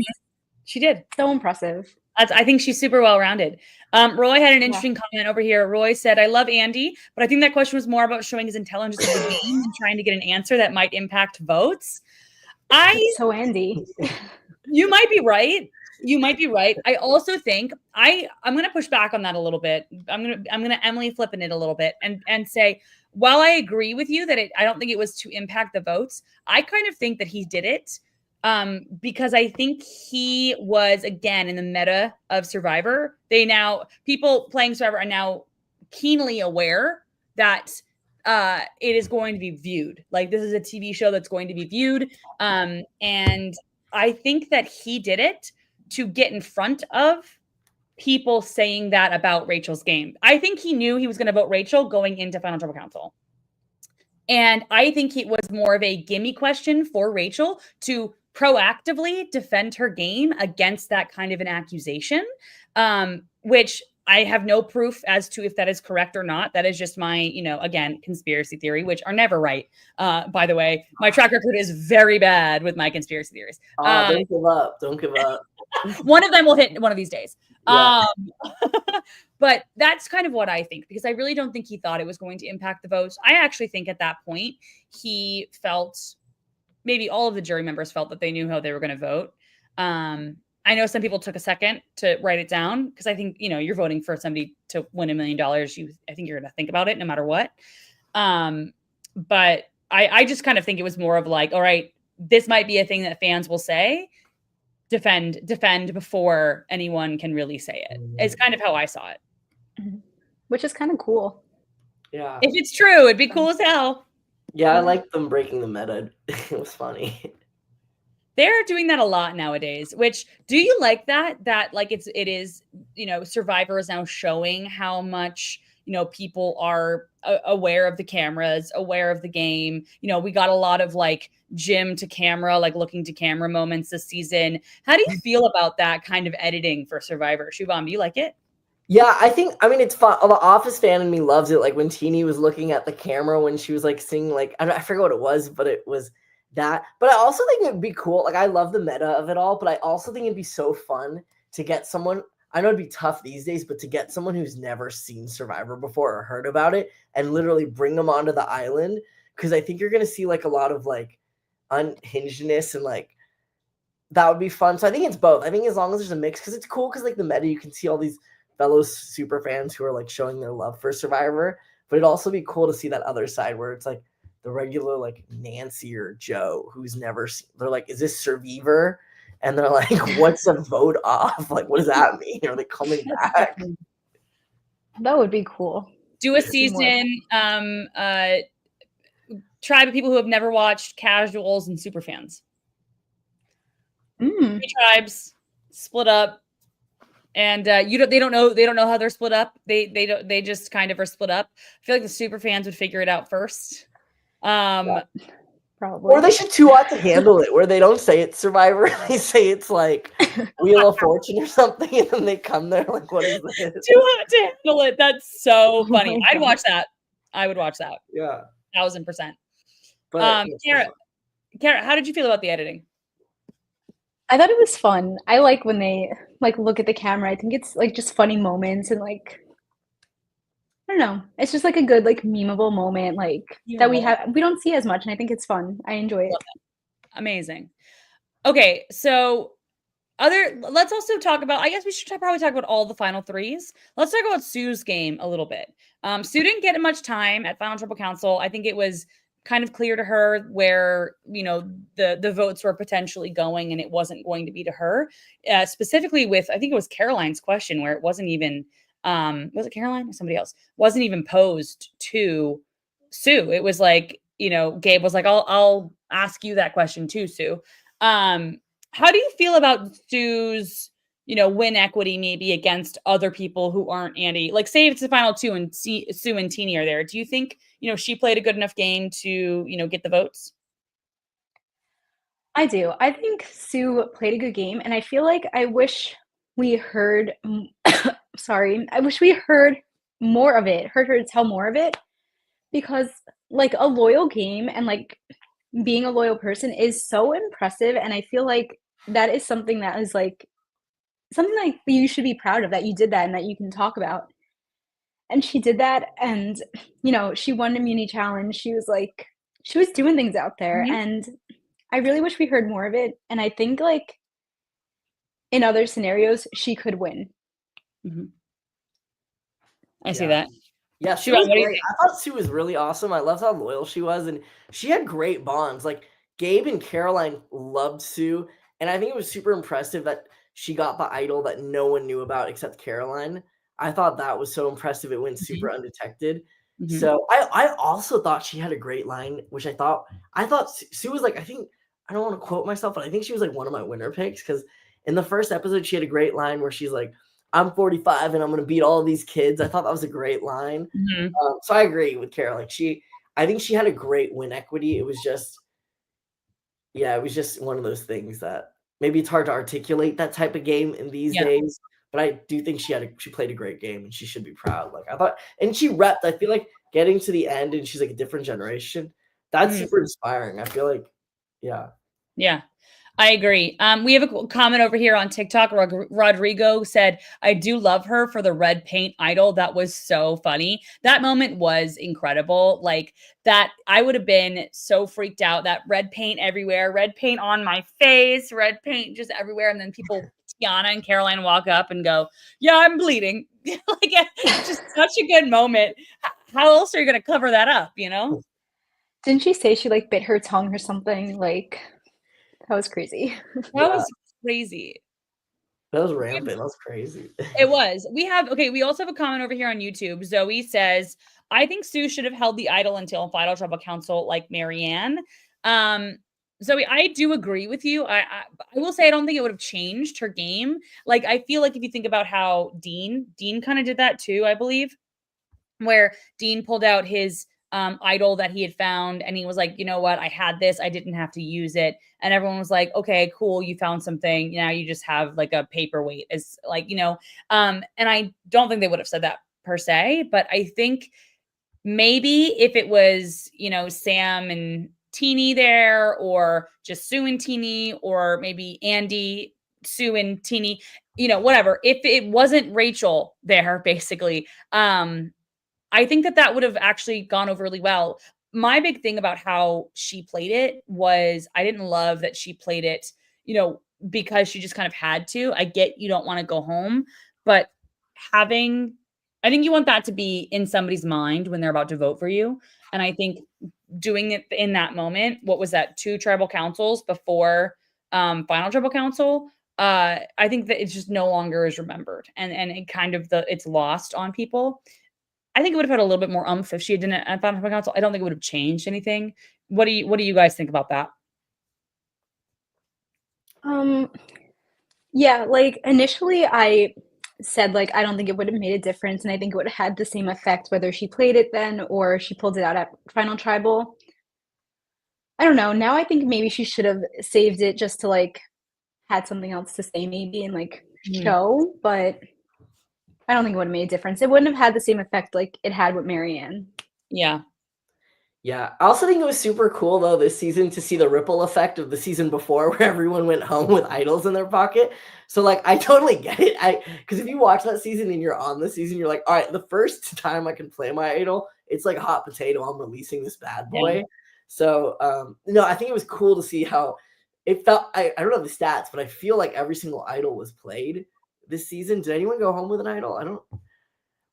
she did so impressive. I think she's super well-rounded. Roy had an interesting comment over here. Roy said, I love Andy, but I think that question was more about showing his intelligence of the game and trying to get an answer that might impact votes. So Andy. You might be right. You might be right. I also think I'm going to push back on that a little bit. I'm going to Emily flipping it a little bit and say, while I agree with you that I don't think it was to impact the votes, I kind of think that he did it because I think he was, again, in the meta of Survivor. People playing Survivor are now keenly aware that it is going to be viewed. Like, this is a TV show that's going to be viewed. And I think that he did it to get in front of people saying that about Rachel's game. I think he knew he was going to vote Rachel going into Final Tribal Council. And I think it was more of a gimme question for Rachel to proactively defend her game against that kind of an accusation, which I have no proof as to if that is correct or not. That is just my, again, conspiracy theory, which are never right. By the way, my track record is very bad with my conspiracy theories. Don't give up. Don't give up. One of them will hit one of these days. Yeah. But that's kind of what I think, because I really don't think he thought it was going to impact the votes. I actually think at that point, he felt, maybe all of the jury members felt that they knew how they were going to vote. I know some people took a second to write it down because I think, you're voting for somebody to win $1 million. I think you're going to think about it no matter what. But I just kind of think it was more of like, all right, this might be a thing that fans will say. Defend before anyone can really say it. It's kind of how I saw it. Which is kind of cool. Yeah. If it's true, it'd be cool as hell. Yeah, I like them breaking the meta. It was funny. They're doing that a lot nowadays, which, do you like that? That like it is, Survivor is now showing how much, people are aware of the cameras, aware of the game. We got a lot of like Jim to camera, like looking to camera moments this season. How do you feel about that kind of editing for Survivor? Shubham, do you like it? Yeah, it's fun. The Office fan in me loves it. Like when Teenie was looking at the camera when she was like singing, like, I forget what it was, but it was that. But I also think it'd be cool. Like, I love the meta of it all, but I also think it'd be so fun to get someone. I know it'd be tough these days, but to get someone who's never seen Survivor before or heard about it and literally bring them onto the island, because I think you're gonna see like a lot of like unhingedness and like that would be fun. So I think it's both. I think as long as there's a mix, because it's cool, because like the meta, you can see all these fellow super fans who are like showing their love for Survivor, but it'd also be cool to see that other side where it's like the regular like Nancy or Joe who's never seen, they're like, is this Survivor? And they're like, what's a vote off? Like, what does that mean? Are they coming back? That would be cool. Do a season, tribe of people who have never watched, casuals and super fans. Ooh, Ooh, that would be cool. I like that. Yeah. Mm. Three tribes split up, and they don't know how they're split up. They just kind of are split up. I feel like the super fans would figure it out first. Um, Or they Probably. should too out to handle it, where they don't say it's Survivor, they say it's like Wheel of Fortune or something, and then they come there like, what is this? too hot to handle it. That's so Oh funny. my I'd god. watch that. I would watch that. Yeah. 1000%. But yeah, so Kara, fun. How did you feel about the editing? I thought it was fun. I like when they like look at the camera. I think it's like just funny moments and like I don't know. It's just like a good like memeable moment like that Memeable. we don't see as much and I think it's fun. I enjoy it. Love that. Amazing. Okay, so let's also talk about, I guess we should probably talk about all the final threes. Let's talk about Sue's game a little bit. Sue didn't get much time at Final Triple Council. I think it was kind of clear to her where, the votes were potentially going, and it wasn't going to be to her. Specifically with, I think it was Caroline's question, where it wasn't even, was it Caroline or somebody else? Wasn't even posed to Sue. It was like, Gabe was like, I'll ask you that question too, Sue. How do you feel about Sue's, win equity maybe against other people who aren't Andy? Like, say it's the final two and Sue and Teeny are there. Do you think, she played a good enough game to, get the votes? I do. I think Sue played a good game and I feel like I wish we heard sorry. I wish we heard more of it. Heard her tell more of it because like a loyal game and like being a loyal person is so impressive and I feel like that is something that is like something like you should be proud of that you did that and that you can talk about. And she did that and she won the Muni challenge. She was doing things out there Mhm. and I really wish we heard more of it and I think like in other scenarios she could win. Mhm. I see Yeah. that. Yeah, Sue Shubham, was what do you great. think? I thought Sue was really awesome. I loved how loyal she was, and she had great bonds. Like Gabe and Caroline loved Sue, and I think it was super impressive that she got the idol that no one knew about except Caroline. I thought that was so impressive. It went super Mhm. undetected. Mhm. So I also thought she had a great line, which I thought Sue was like, I think I don't want to quote myself, but I think she was like one of my winner picks because in the first episode she had a great line where she's like, I'm 45 and I'm gonna beat all these kids. I thought that was a great line. Mhm. So I agree with Carol. Like I think she had a great win equity. It was just, yeah, it was just one of those things that maybe it's hard to articulate that type of game in these Yeah. days. But I do think she played a great game and she should be proud. Like I thought, and she repped. I feel like getting to the end and she's like a different generation. That's Mhm. super inspiring. I feel like, yeah. Yeah. I agree. We have a comment over here on TikTok. Rodrigo said, I do love her for the red paint idol. That was so funny. That moment was incredible. Like that, I would have been so freaked out. That red paint everywhere, red paint on my face, red paint just everywhere. And then Tiana and Caroline walk up and go, yeah, I'm bleeding. Like, just such a good moment. How else are you going to cover that up, Didn't she say she like bit her tongue or something? Like that was crazy. That Yeah. was crazy. That was rampant. That was crazy. It was. We also have a comment over here on YouTube. Zoe says, I think Sue should have held the idol until Final Trouble Council like Marianne. Um, Zoe, I do agree with you. I will say I don't think it would have changed her game. Like I feel like if you think about how Dean kind of did that too, I believe, where Dean pulled out his idol that he had found and he was like, you know what, I had this, I didn't have to use it. And everyone was like, okay, cool, you found something, now you just have like a paperweight. It's like, and I don't think they would have said that per se, but I think maybe if it was, Sam and Teeny there, or just Sue and Teeny, or maybe Andy, Sue and Teeny, whatever, if it wasn't Rachel there, basically, I think that would have actually gone over really well. My big thing about how she played it was I didn't love that she played it, because she just kind of had to. I get you don't want to go home, but I think you want that to be in somebody's mind when they're about to vote for you. And I think doing it in that moment, what was that, 2 tribal councils before final tribal council? I think that it's just no longer is remembered, and it kind of it's lost on people. I think it would have had a little bit more if she had done it at Final Four Council. I don't think it would have changed anything. What do you guys think about that? Um, yeah, like, initially, I said, like, I don't think it would have made a difference, and I think it would have had the same effect whether she played it then or she pulled it out at Final Tribal. I don't know, now I think maybe she should have saved it just to, like, had something else to say maybe and, like, Mhm. show, but I don't think it would have made a difference. It wouldn't have had the same effect like it had with Marianne. Yeah. Yeah, I also think it was super cool though this season to see the ripple effect of the season before where everyone went home with idols in their pocket. So like I totally get it. Because if you watch that season and you're on the season, you're like, all right, the first time I can play my idol, it's like hot potato. I'm releasing this bad Yeah. boy. So no, I think it was cool to see how it felt. I don't know the stats, but I feel like every single idol was played this season. Did anyone go home with an idol? I don't.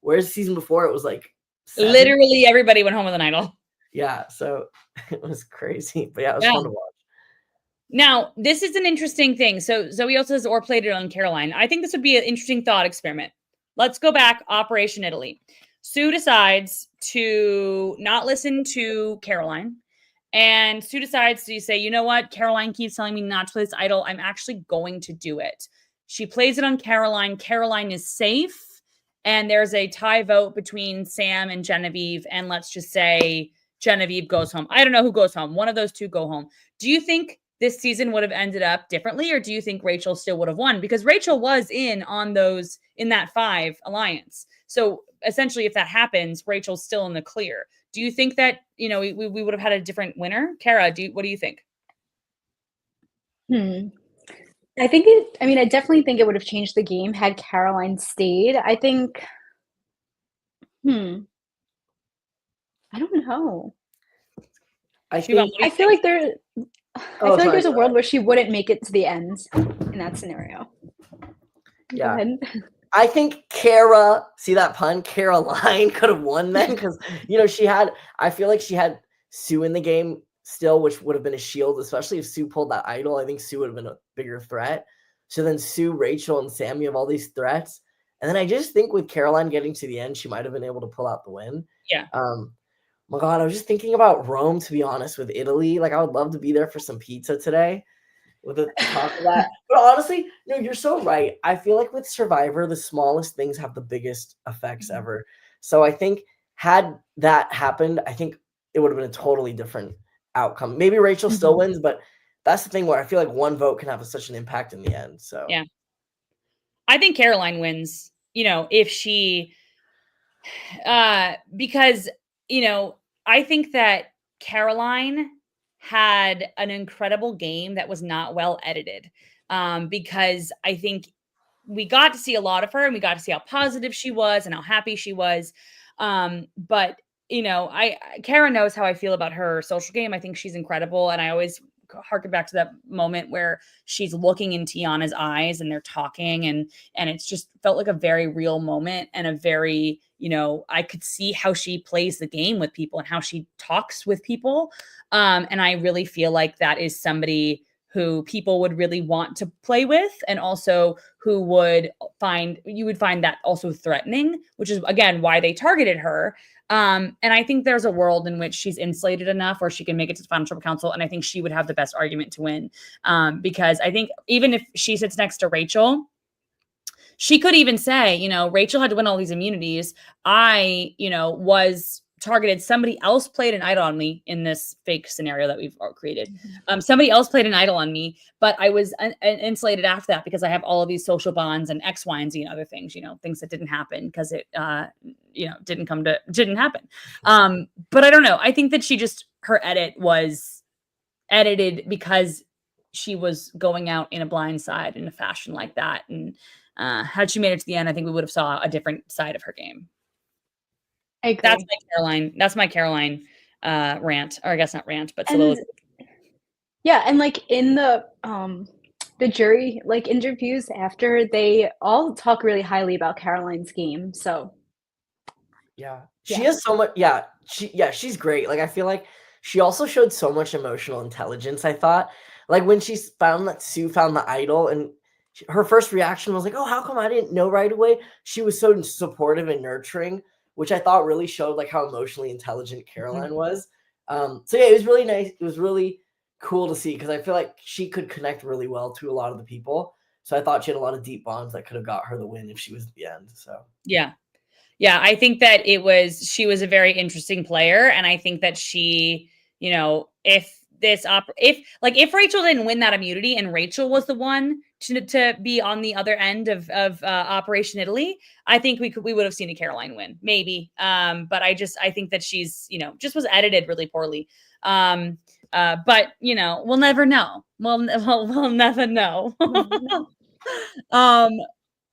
Whereas the season before it was like 7. Literally everybody went home with an idol. Yeah, so it was crazy, but yeah, it was Yeah. fun to watch. Now, this is an interesting thing. So Zoe also says, or played it on Caroline. I think this would be an interesting thought experiment. Let's go back, Operation Italy. Sue decides to not listen to Caroline. And Sue decides to say, you know what? Caroline keeps telling me not to play this idol. I'm actually going to do it. She plays it on Caroline. Caroline is safe. And there's a tie vote between Sam and Genevieve. And let's just say Genevieve goes home. I don't know who goes home. One of those two go home. Do you think this season would have ended up differently, or do you think Rachel still would have won? Because Rachel was in that 5 alliance. So essentially, if that happens, Rachel's still in the clear. Do you think that, we would have had a different winner? Kara, what do you think? Hmm. I definitely think it would have changed the game had Caroline stayed. Hmm, I don't know. I Shubham, think what do I you feel think? like there I oh, feel like sorry, there's a go world ahead. where she wouldn't make it to the end in that scenario. Go Yeah. ahead. I think Kara, see that pun? Caroline could have won then because, I feel like she had Sue in the game still, which would have been a shield, especially if Sue pulled that idol. I think Sue would have been a bigger threat. So then Sue, Rachel, and Sammy have all these threats. And then I just think with Caroline getting to the end, she might have been able to pull out the win. Yeah. My God, I was just thinking about Rome, to be honest, with Italy. Like, I would love to be there for some pizza today with the talk of that. But honestly, no, you're so right. I feel like with Survivor, the smallest things have the biggest effects ever. So I think had that happened, I think it would have been a totally different outcome. Maybe Rachel still Mhm. wins, but that's the thing where I feel like one vote can have such an impact in the end. So Yeah. I think Caroline wins, if she because, I think that Caroline had an incredible game that was not well edited. Because I think we got to see a lot of her and we got to see how positive she was and how happy she was. But Kara knows how I feel about her social game. I think she's incredible. And I always harken back to that moment where she's looking in Tiana's eyes and they're talking and it's just felt like a very real moment and a very, I could see how she plays the game with people and how she talks with people. And I really feel like that is somebody who people would really want to play with and also who you would find that also threatening, which is again why they targeted her. And I think there's a world in which she's insulated enough where she can make it to the Final Tribal Council, and I think she would have the best argument to win. Because I think even if she sits next to Rachel, she could even say, Rachel had to win all these immunities. I, was targeted. Somebody else played an idol on me in this fake scenario that we've created. Somebody else played an idol on me, but I was insulated after that because I have all of these social bonds and X, Y, and Z and other things, things that didn't happen because it, didn't happen. But I don't know. I think that her edit was edited because she was going out in a blind side in a fashion like that. And had she made it to the end, I think we would have saw a different side of her game. I agree. That's my Caroline rant, or I guess not rant, but And soliloquy. yeah, and like in the jury like interviews after, they all talk really highly about Caroline's game. So yeah, she yeah. has so much. She's great. Like I feel like she also showed so much emotional intelligence. I thought, like when she found that Sue found the idol, and her first reaction was like, "Oh, how come I didn't know right away?" She was so supportive and nurturing, which I thought really showed like how emotionally intelligent Caroline was. So yeah, it was really nice. It was really cool to see because I feel like she could connect really well to a lot of the people. So I thought she had a lot of deep bonds that could have got her the win if she was at the end. So Yeah. Yeah, I think that she was a very interesting player, and I think that she, if Rachel didn't win that immunity and Rachel was the one to be on the other end of Operation Italy, I think we would have seen a Caroline win, maybe. But I think that she's, just was edited really poorly. But we'll never know. We'll never know. um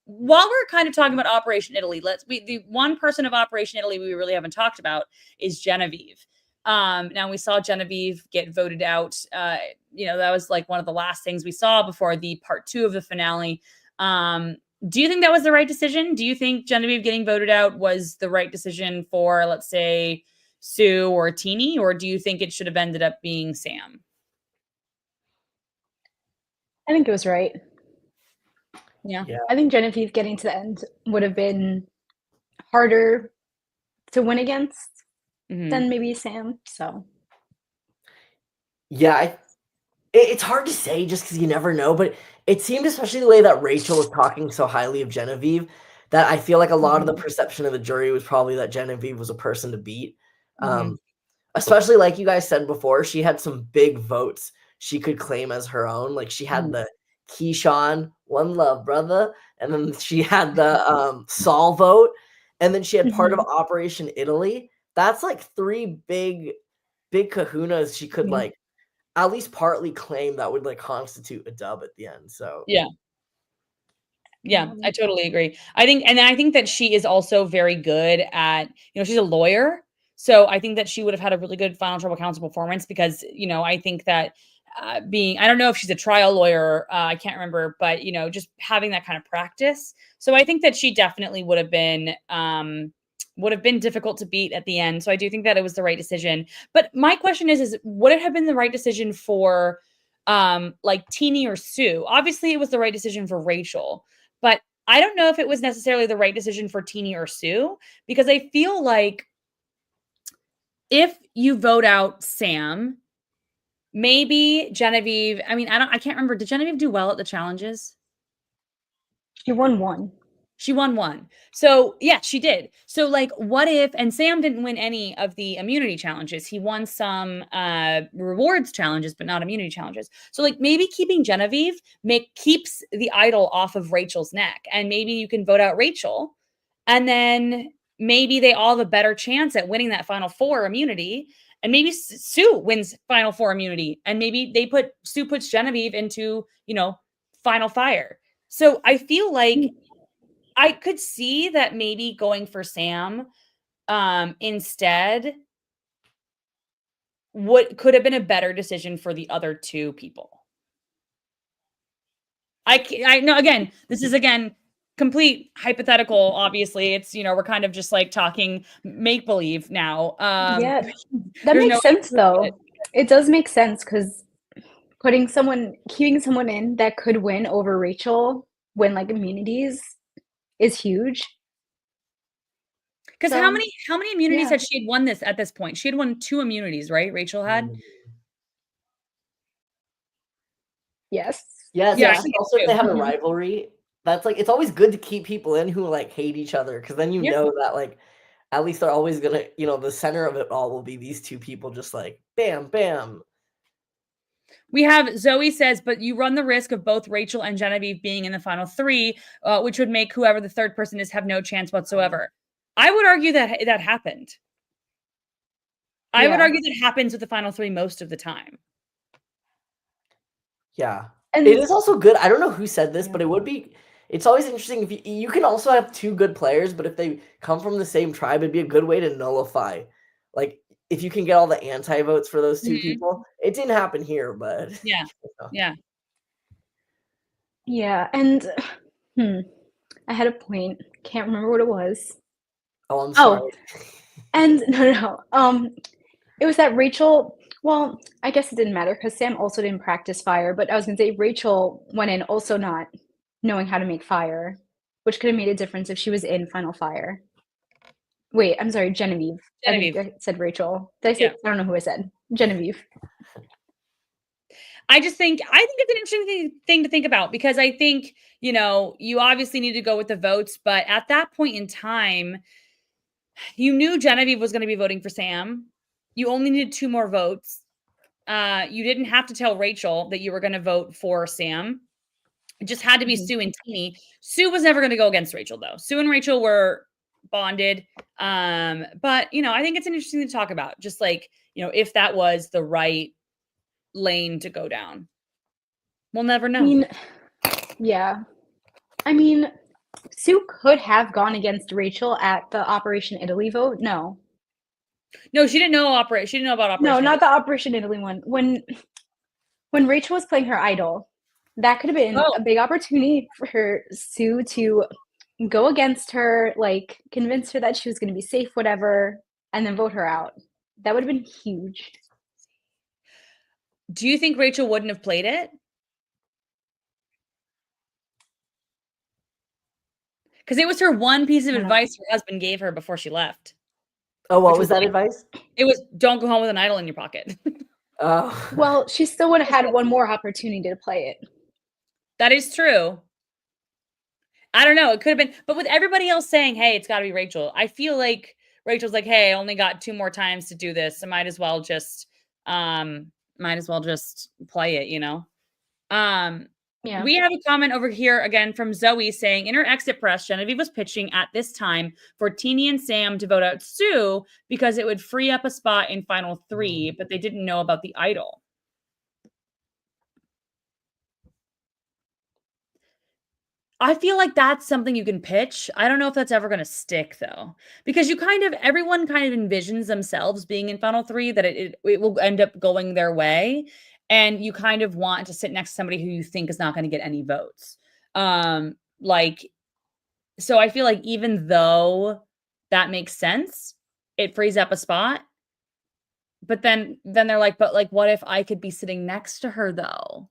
while we're kind of talking about Operation Italy, the one person of Operation Italy we really haven't talked about is Genevieve. Now we saw Genevieve get voted out. That was like one of the last things we saw before the part 2 of the finale. Do you think that was the right decision? Do you think Genevieve getting voted out was the right decision for, let's say, Sue or Teeny, or do you think it should have ended up being Sam? I think it was right. Yeah. I think Genevieve getting to the end would have been harder to win against than maybe Sam. So yeah, it's hard to say just because you never know, but it seemed, especially the way that Rachel was talking so highly of Genevieve, that I feel like a lot of the perception of the jury was probably that Genevieve was a person to beat. Especially like you guys said before, she had some big votes she could claim as her own. Like she had the Keyshawn, one love, brother, and then she had the Saul vote, and then she had part of Operation Italy. That's like 3 big kahunas she could like at least partly claim that would like constitute a dub at the end. So Yeah. Yeah, I totally agree. I think that she is also very good at, she's a lawyer. So I think that she would have had a really good Final Trouble Council performance because, I think that I don't know if she's a trial lawyer, I can't remember, but, just having that kind of practice. So I think that she definitely would have been difficult to beat at the end. So I do think that it was the right decision. But my question is would it have been the right decision for like Teeny or Sue? Obviously it was the right decision for Rachel. But I don't know if it was necessarily the right decision for Teeny or Sue, because I feel like if you vote out Sam, maybe Genevieve, I can't remember. Did Genevieve do well at the challenges? she won 1. She won 1. So yeah, she did. So like, what if, and Sam didn't win any of the immunity challenges. He won some rewards challenges, but not immunity challenges. So like maybe keeping Genevieve keeps the idol off of Rachel's neck. And maybe you can vote out Rachel. And then maybe they all have a better chance at winning that Final 4 immunity. And maybe Sue wins Final 4 immunity. And maybe Sue puts Genevieve into, Final Fire. So I feel like I could see that maybe going for Sam instead could have been a better decision for the other 2 people. I know, again, this is complete hypothetical. Obviously, it's we're kind of just like talking make believe now. Yeah, that makes sense though. It does make sense because keeping someone in that could win over Rachel when like immunities is huge. Because how many immunities had she won at this point? She had won 2 immunities, right? Rachel had. Yes. Yeah. Also, if they have a rivalry, that's like it's always good to keep people in who like hate each other because then know that like at least they're always gonna the center of it all will be these 2 people just like bam bam. We have Zoe says, but you run the risk of both Rachel and Genevieve being in the final 3, which would make whoever the third person is have no chance whatsoever. I would argue that happened. I would argue that happens with the final 3 most of the time. Yeah. And it is also good. I don't know who said this, but it's always interesting if you can also have 2 good players, but if they come from the same tribe, it'd be a good way to nullify. Like if you can get all the anti-votes for those 2 people. It didn't happen here, but yeah. Yeah. Yeah, and I had a point. Can't remember what it was. Oh, I'm sorry. And no. It was that Rachel, well, I guess it didn't matter because Sam also didn't practice fire, but I was gonna say Rachel went in also not knowing how to make fire, which could have made a difference if she was in Final Fire. Wait, I'm sorry, Genevieve. I think I said Rachel. Did I say? I don't know who I said. Genevieve. I think it's an interesting thing to think about because I think, you obviously need to go with the votes, but at that point in time, you knew Genevieve was going to be voting for Sam. You only needed 2 more votes. You didn't have to tell Rachel that you were going to vote for Sam. It just had to be Sue and Teeny. Sue was never going to go against Rachel, though. Sue and Rachel were bonded. But, I think it's interesting to talk about, just like, if that was the right lane to go down. We'll never know. I mean, yeah. I mean, Sue could have gone against Rachel at the Operation Italy vote. No, she didn't know about Operation. no, not the Operation Italy one. When Rachel was playing her idol, that could have been a big opportunity for her, Sue, to go against her, like convince her that she was going to be safe, whatever, and then vote her out. That would have been huge. Do you think Rachel wouldn't have played it? Because it was her one piece of advice her husband gave her before she left. Oh, what was that advice? It was, don't go home with an idol in your pocket. Oh. Well, she still would have had one more opportunity to play it. That is true. I don't know. It could have been, but with everybody else saying, hey, it's got to be Rachel, I feel like Rachel's like, hey, I only got 2 more times to do this. I might as well just play it, Yeah. We have a comment over here again from Zoe saying, in her exit press, Genevieve was pitching at this time for Teeny and Sam to vote out Sue because it would free up a spot in final 3, but they didn't know about the idol. I feel like that's something you can pitch. I don't know if that's ever going to stick though, because everyone kind of envisions themselves being in final 3, that it will end up going their way. And you kind of want to sit next to somebody who you think is not going to get any votes. So I feel like even though that makes sense, it frees up a spot. But then they're like, but like, what if I could be sitting next to her though?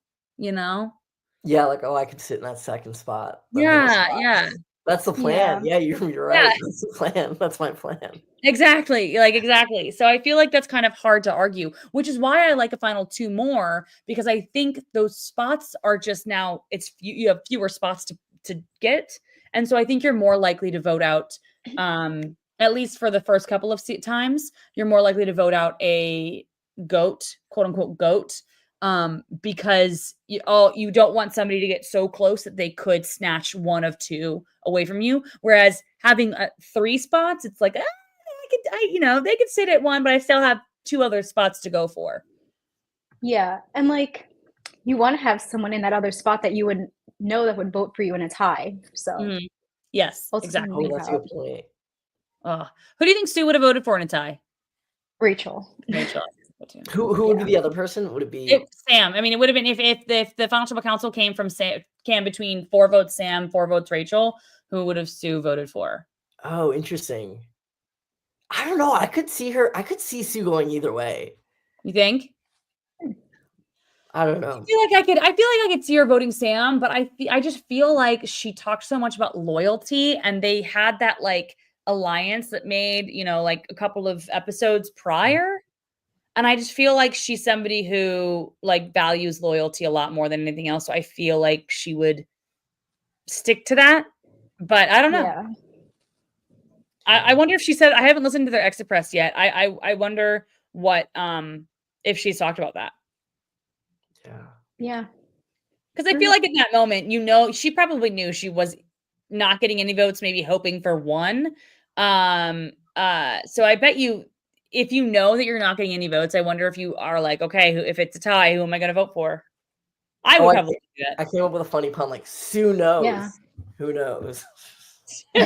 Yeah, like, I could sit in that second spot. Yeah. That's the plan. Yeah, you're right. Yeah. That's the plan. That's my plan. Exactly. Exactly. So I feel like that's kind of hard to argue, which is why I like a final 2 more, because I think those spots are just now, you have fewer spots to get. And so I think you're more likely to vote out, at least for the first couple of times, you're more likely to vote out a GOAT, quote unquote GOAT, because you don't want somebody to get so close that they could snatch 1 of 2 away from you. Whereas having 3 spots, it's like, they could sit at 1, but I still have 2 other spots to go for. Yeah. And like, you want to have someone in that other spot that you would know that would vote for you in a tie. So yes, also exactly. That's a good point. Who do you think Sue would have voted for in a tie? Rachel. Who would be the other person? Would it be Sam? I mean, it would have been if the Final Tribal Council came between 4 votes Sam, 4 votes Rachel. Who would have Sue voted for? Oh, interesting. I don't know. I could see Sue going either way. You think? I don't know. I feel like I could see her voting Sam, but I just feel like she talked so much about loyalty, and they had that like alliance that made, like a couple of episodes prior. And I just feel like she's somebody who like values loyalty a lot more than anything else. So I feel like she would stick to that, but I don't know. Yeah. I wonder if she said, I haven't listened to their exit press yet. I wonder what, if she's talked about that. Yeah. Because I feel like in that moment, she probably knew she was not getting any votes, maybe hoping for 1. So I bet you, if you know that you're not getting any votes, I wonder if you are like, okay, if it's a tie, who am I going to vote for? I would probably do that. I came up with a funny pun, like Sue knows. Yeah. Who knows? I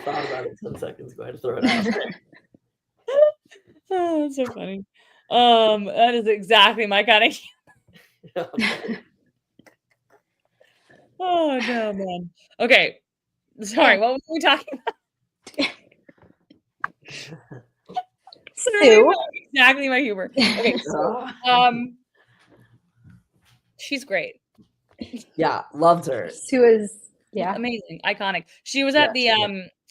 thought about it 10 seconds ago. I had to throw it out. Oh, that's so funny. That is exactly my kind of. Oh no, man. Okay, sorry. What were we talking about? Sue. Exactly my humor. Okay, so, she's great. Yeah, loved her. Sue is amazing, iconic. She was at the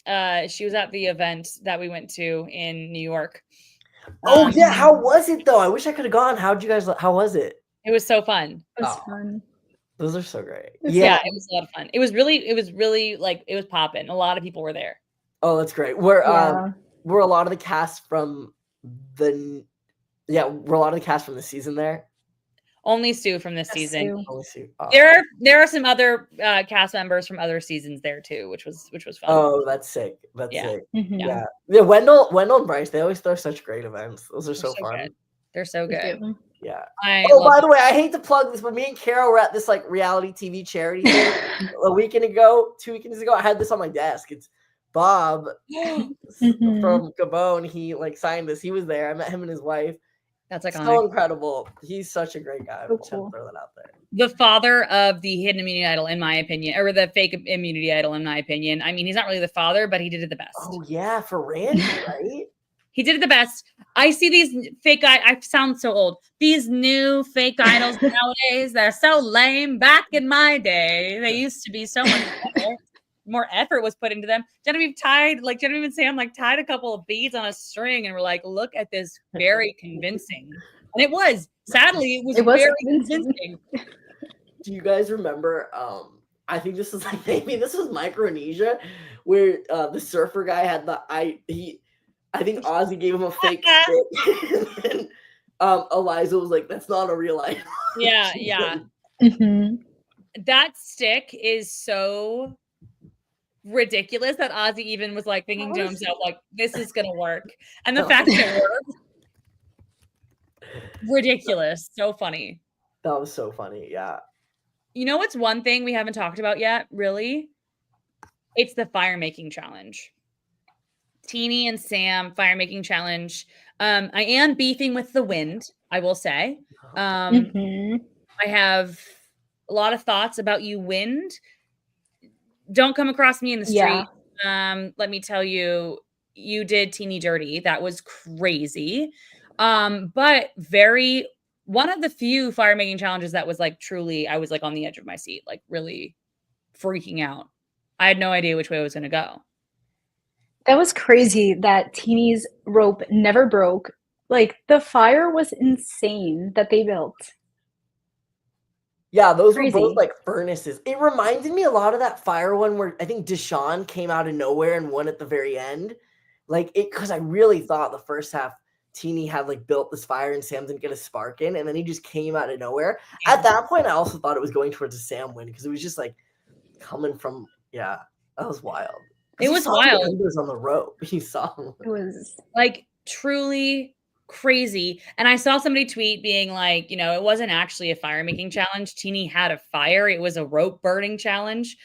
event that we went to in New York. Oh yeah, how was it though? I wish I could have gone. How was it? It was so fun. It was Oh, fun. those are so great. It's Yeah, Yeah. it was a lot of fun. It was really like it was popping. A lot of people were there. Oh, that's great. Were Yeah. a lot of the cast from the were a lot of the cast from the season there? Only Sue from this Yes, season. Sue. Only Sue. Oh. There are some other cast members from other seasons there too, which was fun. Oh, that's sick. That's Yeah. sick. Mhm. Yeah. Yeah, Wendell and Bryce, they always throw such great events. Those are They're so fun. good. They're so They good. do. Yeah. I Oh, love by it. the way, I hate to plug this, but me and Carol were at this like reality TV charity thing a weekend ago, 2 weekends ago. I had this on my desk. It's Bob Mhm. from Gabon. He like signed this. He was there. I met him and his wife. That's So iconic. incredible. He's such a great guy. So Just had to cool. throw that out there. The father of the hidden immunity idol, in my opinion, or the fake immunity idol, in my opinion. I mean, he's not really the father, but he did it the best. Oh yeah, for Randy, right? He did it the best. I see these fake I sound so old. These new fake idols nowadays, they're so lame. Back in my day, they used to be so much better. More effort was put into them. Genevieve and Sam tied a couple of beads on a string and were like, look at this, very convincing. And it was. Sadly, it was very convincing. Do you guys remember? I think this is like maybe this was Micronesia, where the surfer guy had I think Ozzy gave him a fake stick, and Eliza was like, "That's not a real idol." Yeah, yeah. Mhm. That stick is so ridiculous that Ozzy even was like thinking to himself, like, this is gonna work. And the fact that it worked, ridiculous. So funny. That was so funny. Yeah. You know what's one thing we haven't talked about yet, really? It's the fire making challenge. Teeny and Sam fire making challenge. I am beefing with the wind, I will say. Mhm. I have a lot of thoughts about you, wind. Don't come across me in the street. Yeah. Let me tell you, you did Teeny dirty. That was crazy. But one of the few fire making challenges that was like truly, I was like on the edge of my seat, like really freaking out. I had no idea which way I was going to go. That was crazy that Teeny's rope never broke. Like, the fire was insane that they built. Yeah, those were Crazy. both like furnaces. It reminded me a lot of that fire one where I think Deshaun came out of nowhere and won at the very end. Like it, because I really thought the first half Teeny had like built this fire and Sam didn't get a spark in, and then he just came out of nowhere. At that point, I also thought it was going towards a Sam win because it was just like coming from that was wild. It was wild. He was on the rope. He saw him. It was like truly crazy. And I saw somebody tweet being like, it wasn't actually a fire making challenge. Teeny had a fire. It was a rope burning challenge.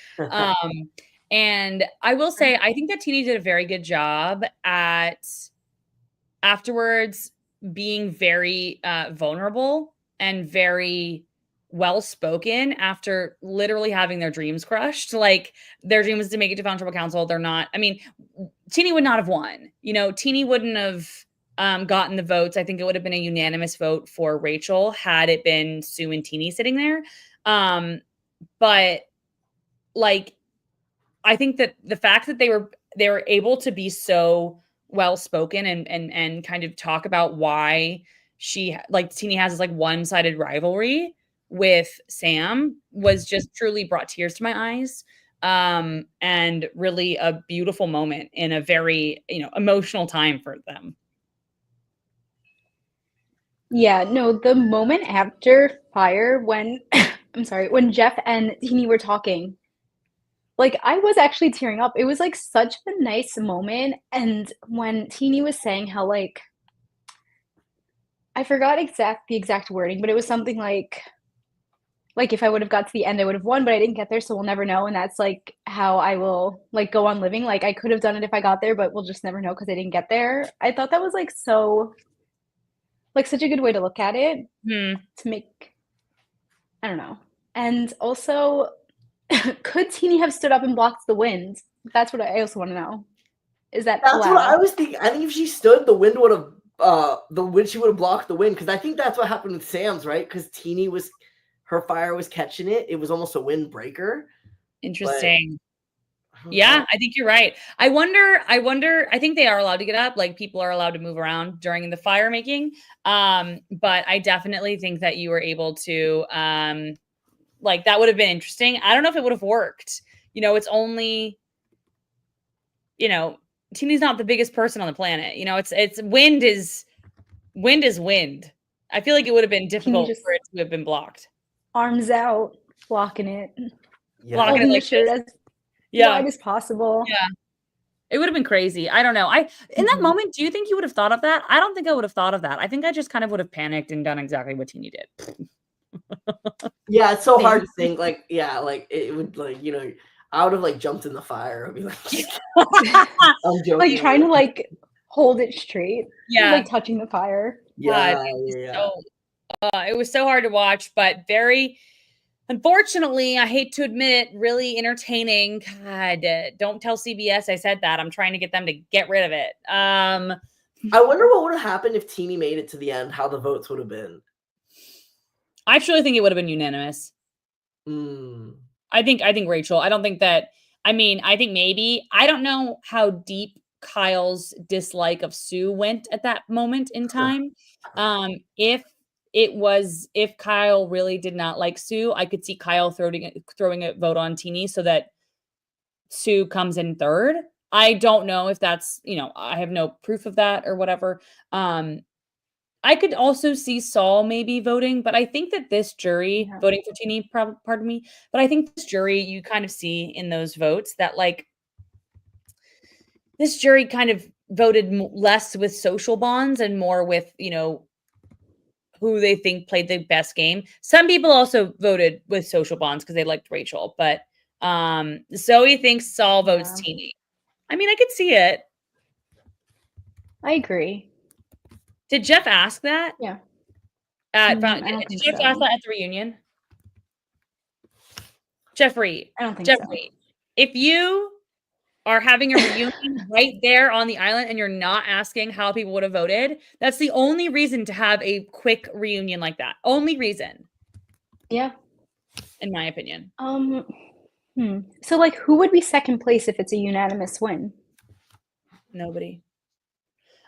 And I will say, I think that Teeny did a very good job at afterwards being very vulnerable and very well-spoken after literally having their dreams crushed. Like their dream was to make it to Found Trouble Council. They're not, Teeny would not have won. Teeny wouldn't have gotten the votes. I think it would have been a unanimous vote for Rachel had it been Sue and Teeny sitting there. But like, I think that the fact that they were able to be so well-spoken and kind of talk about why Teeny has this like one-sided rivalry with Sam was just truly brought tears to my eyes. And really a beautiful moment in a very, emotional time for them. Yeah, no, the moment after fire when when Jeff and Teeny were talking, like I was actually tearing up. It was like such a nice moment. And when Teeny was saying how like I forgot the exact wording, but it was something like if I would have got to the end, I would have won, but I didn't get there, so we'll never know. And that's like how I will like go on living. Like I could have done it if I got there, but we'll just never know because I didn't get there. I thought that was like so like such a good way to look at it to make I don't know. And also could Teeny have stood up and blocked the wind? That's what I also want to know. Is that's what I was thinking. I think if she stood, the wind would have she would have blocked the wind because I think that's what happened with Sam's, right? Because Teeny her fire was catching it. It was almost a windbreaker. Interesting. Yeah, I think you're right. I wonder, I think they are allowed to get up, like people are allowed to move around during the fire making. But I definitely think that you were able to, like that would have been interesting. I don't know if it would have worked. It's only, you know, Teeny's not the biggest person on the planet. It's wind is wind. I feel like it would have been Teeny difficult just for it to have been blocked. arms out, blocking it, Yeah. Block it holding the like shirt this. as Yeah. wide as possible. Yeah. It would have been crazy. I don't know. In that moment, do you think you would have thought of that? I don't think I would have thought of that. I think I just kind of would have panicked and done exactly what Teeny did. Yeah, it's so Same. hard to think. Like, yeah, like it would, like I would have like jumped in the fire. I'd be like, I'm joking. Like trying to like hold it straight, Yeah. like touching the fire. Yeah, God, yeah. it was so hard to watch, but very, unfortunately, I hate to admit it, really entertaining. God, don't tell CBS I said that. I'm trying to get them to get rid of it. I wonder what would have happened if Teeny made it to the end. How the votes would have been. I truly think it would have been unanimous. Mm. I think Rachel. I don't think that. I mean, I think maybe. I don't know how deep Kyle's dislike of Sue went at that moment in time. If Kyle really did not like Sue, I could see Kyle throwing a vote on Teeny so that Sue comes in third. I don't know if that's, I have no proof of that or whatever. I could also see Saul maybe voting, but I think that this jury voting for Teeny, pardon me, but I think this jury, you kind of see in those votes that like this jury kind of voted less with social bonds and more with, who they think played the best game. Some people also voted with social bonds because they liked Rachel, but Zoe thinks Saul votes Teeny. I mean, I could see it. I agree. Did Jeff ask that? Yeah. Did Jeff ask that at the reunion? Jeffrey, I don't think so. If you are having a reunion right there on the island and you're not asking how people would have voted, that's the only reason to have a quick reunion like that. Only reason. Yeah. In my opinion. So like who would be second place if it's a unanimous win? Nobody.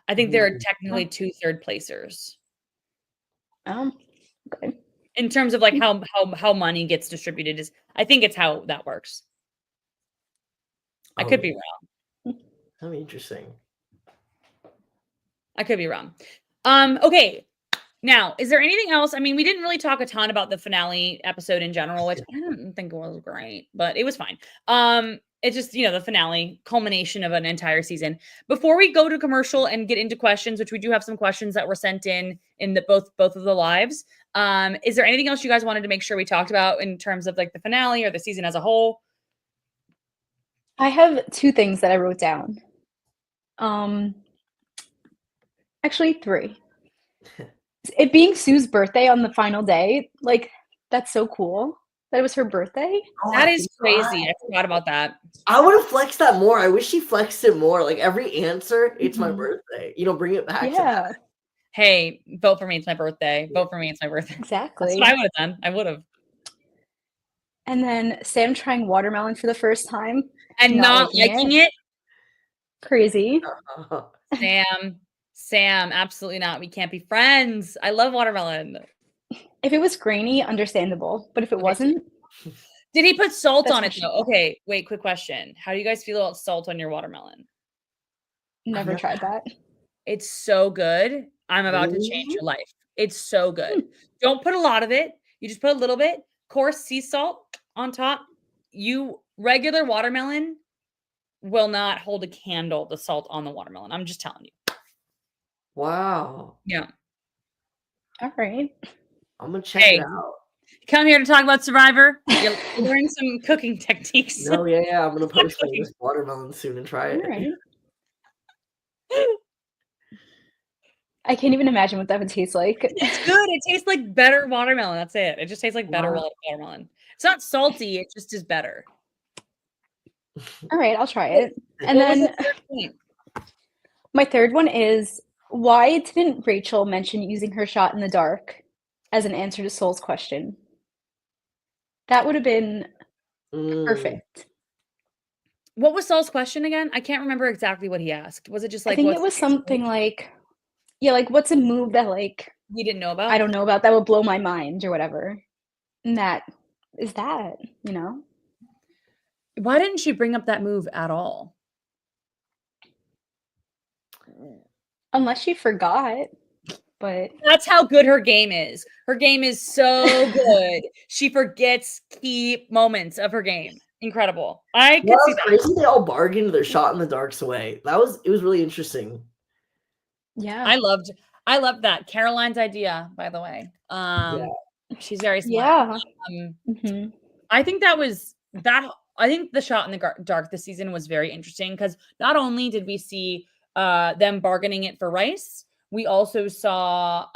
I think there are technically 2 third placers. Okay. In terms of like how money gets distributed I think it's how that works. I could be wrong. That'd be interesting. I could be wrong. Okay. Now, is there anything else? I mean, we didn't really talk a ton about the finale episode in general, which I don't think it was great, but it was fine. It's just, the finale, culmination of an entire season. Before we go to commercial and get into questions, which we do have some questions that were sent in both of the lives. Is there anything else you guys wanted to make sure we talked about in terms of like the finale or the season as a whole? I have 2 things that I wrote down. Actually 3. It being Sue's birthday on the final day, like that's so cool. That it was her birthday. That is crazy. I forgot about that. I would have flexed that more. I wish she flexed it more. Like every answer, it's my birthday. Bring it back. Yeah. Hey, vote for me. It's my birthday. Vote for me. It's my birthday. Exactly. That's what I would have done. I would have. And then Sam trying watermelon for the first time and not liking it. Crazy. Sam, absolutely not. We can't be friends. I love watermelon. If it was grainy, understandable. But if it wasn't. Did he put salt on it though? Okay, wait, quick question. How do you guys feel about salt on your watermelon? Never tried that. It's so good. I'm about to change your life. It's so good. Don't put a lot of it. You just put a little bit. Coarse sea salt on top. Regular watermelon will not hold a candle to salt on the watermelon. I'm just telling you. Wow. Yeah. All right. I'm gonna check it out. Come here to talk about Survivor. You'll learn some cooking techniques. No, yeah. I'm gonna post this watermelon soon and try it. All right. I can't even imagine what that would taste like. It's good. It tastes like better watermelon. That's it. It just tastes like better watermelon. It's not salty. It just is better. All right, I'll try it. And then my third one is, why didn't Rachel mention using her shot in the dark as an answer to Soul's question? That would have been perfect. What was Saul's question again? I can't remember exactly what he asked. Was it just I like think it what's was something like, yeah, like what's a move that like we didn't know I about? don't know about that would blow my mind or whatever. And that is that, you know? Why didn't she bring up that move at all? Unless she forgot, but That's how good her game is. Her game is so good. She forgets key moments of her game. Incredible. I Well, could see it's that. crazy they all bargained their shot in the darks away. It was really interesting. yeah. I loved that. Caroline's idea, by the way. Yeah. She's very smart. Yeah. Um, Mhm. I think that was that I think the shot in the dark this season was very interesting because not only did we see them bargaining it for Rice, we also saw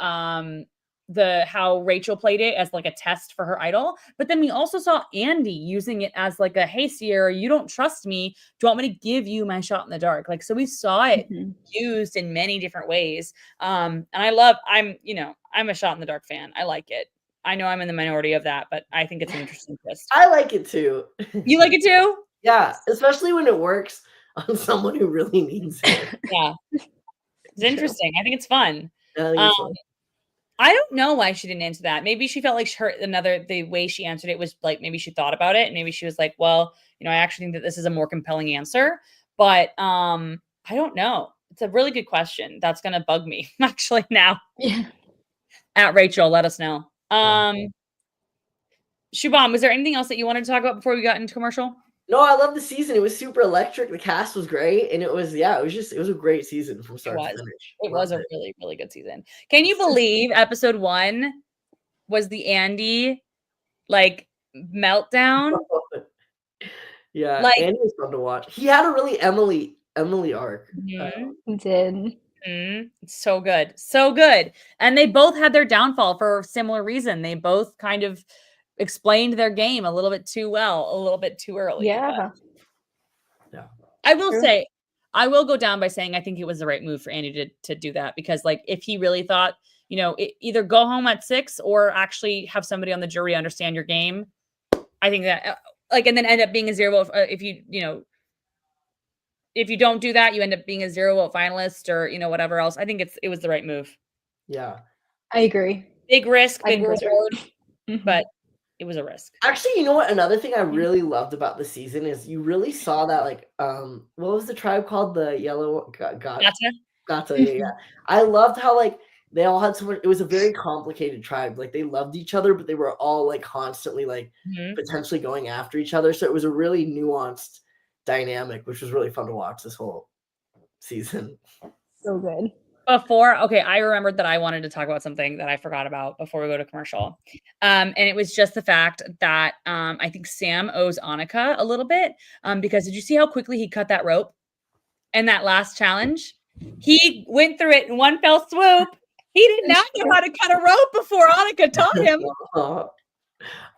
the how Rachel played it as like a test for her idol, but then we also saw Andy using it as like a hey Sierra, you don't trust me. Do you want me to give you my shot in the dark? Like so we saw it Mhm. used in many different ways. And I'm a shot in the dark fan. I like it. I know I'm in the minority of that, but I think it's an interesting twist. I like it too. You like it too? Yeah, especially when it works on someone who really needs it. Yeah. It's interesting. I think it's fun. I think Um, it's fun. I don't know why she didn't answer that. Maybe she felt like the way she answered it was like maybe she thought about it and maybe she was like, well, I actually think that this is a more compelling answer. But I don't know. It's a really good question. That's gonna bug me actually now. Yeah. At Rachel, let us know. Yeah. Shubham, was there anything else that you wanted to talk about before we got into commercial? No, I love the season. It was super electric. The cast was great, and it was a great season from start to finish. It was a really, really good season. Can you believe episode 1 was the Andy like meltdown? Yeah, Like Andy was fun to watch. He had a really Emily arc. He did. So good. So good. And they both had their downfall for a similar reason. They both kind of explained their game a little bit too well, a little bit too early. Yeah. Yeah. I will True. say, I will go down by saying I think it was the right move for Andy to do that because, like, if he really thought, either go home at 6 or actually have somebody on the jury understand your game, I think that, and then end up being a 0 vote if you don't do that, you end up being a 0 vote finalist or whatever else. I think it was the right move. Yeah, I agree. Big risk, I big think it was reward, right. but it was a risk. actually, you know what? Another thing I really loved about the season is you really saw that, what was the tribe called? The yellow Gotcha. Gata, yeah. I loved how they all had so much. It was a very complicated tribe. Like they loved each other, but they were all like constantly potentially going after each other. So it was a really nuanced dynamic, which was really fun to watch this whole season. So good. I remembered that I wanted to talk about something that I forgot about before we go to commercial. And it was just the fact that I think Sam owes Annika a little bit because did you see how quickly he cut that rope in that last challenge? He went through it in one fell swoop. He did not know how to cut a rope before Annika taught him.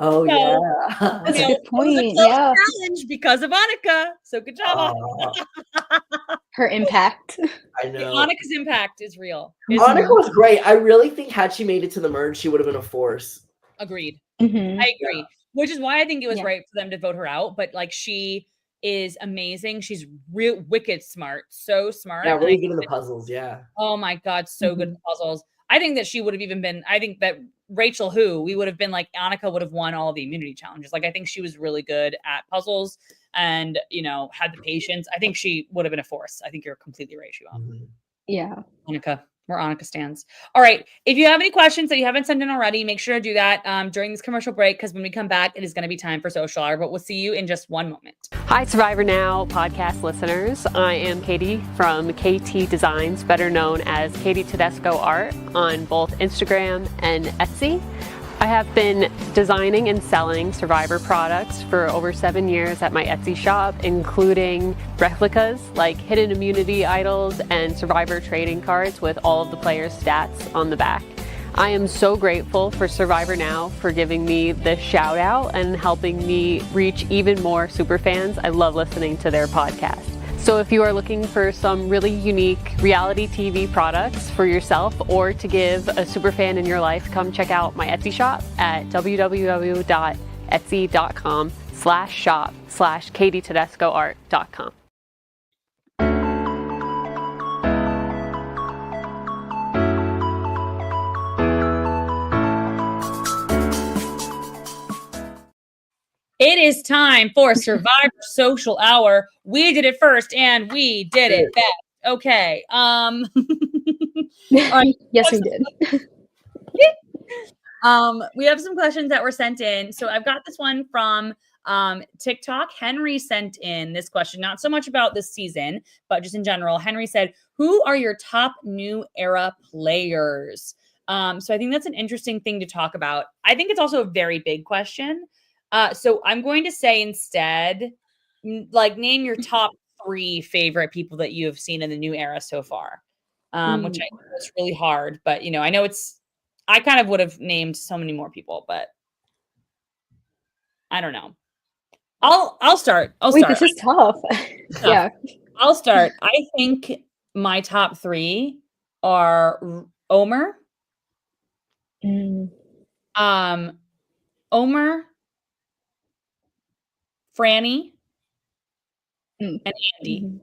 Oh, yeah. That's a good point. It was a Yeah. challenge because of Annika. So good job, Annika. Her impact. I know. Annika's impact is real. Annika was great. I really think had she made it to the merge, she would have been a force. Agreed. Mhm. I agree. Yeah. Which is why I think it was Yeah. right for them to vote her out. But she is amazing. She's real wicked smart. So smart. Yeah, really good in the puzzles. Yeah. Oh my God, so good at the puzzles. I think that she would have even been, I think that Rachel, we would have been like, Annika would have won all of the immunity challenges. Like, I think she was really good at puzzles and, had the patience. I think she would have been a force. I think you're completely right, Shubham. Yeah. Annika, where Annika stands. All right. If you have any questions that you haven't sent in already, make sure to do that during this commercial break because when we come back, it is going to be time for social hour, but we'll see you in just one moment. Hi, Survivor Now podcast listeners. I am Katie from KT Designs, better known as Katie Tedesco Art on both Instagram and Etsy. I have been designing and selling Survivor products for over 7 years at my Etsy shop, including replicas like hidden immunity idols and Survivor trading cards with all of the players' stats on the back. I am so grateful for Survivor Now for giving me this shout out and helping me reach even more superfans. I love listening to their podcast. So if you are looking for some really unique reality TV products for yourself or to give a superfan in your life, come check out my Etsy shop at www.etsy.com www.shop.katietedescoart.com. It is time for Survivor Social Hour. We did it first and we did it best. Okay. All right. Yes, we did. We have some questions that were sent in. So I've got this one from TikTok. Henry sent in this question, not so much about this season, but just in general. Henry said, "Who are your top new era players?" So I think that's an interesting thing to talk about. I think it's also a very big question. So I'm going to say instead, like, name your top 3 favorite people that you have seen in the new era so far, which I know is really hard. But I know I kind of would have named so many more people, but I don't know. I'll start. Wait, this is tough. Yeah. I'll start. I think my top 3 are Omer, Omer, Franny, and Andy.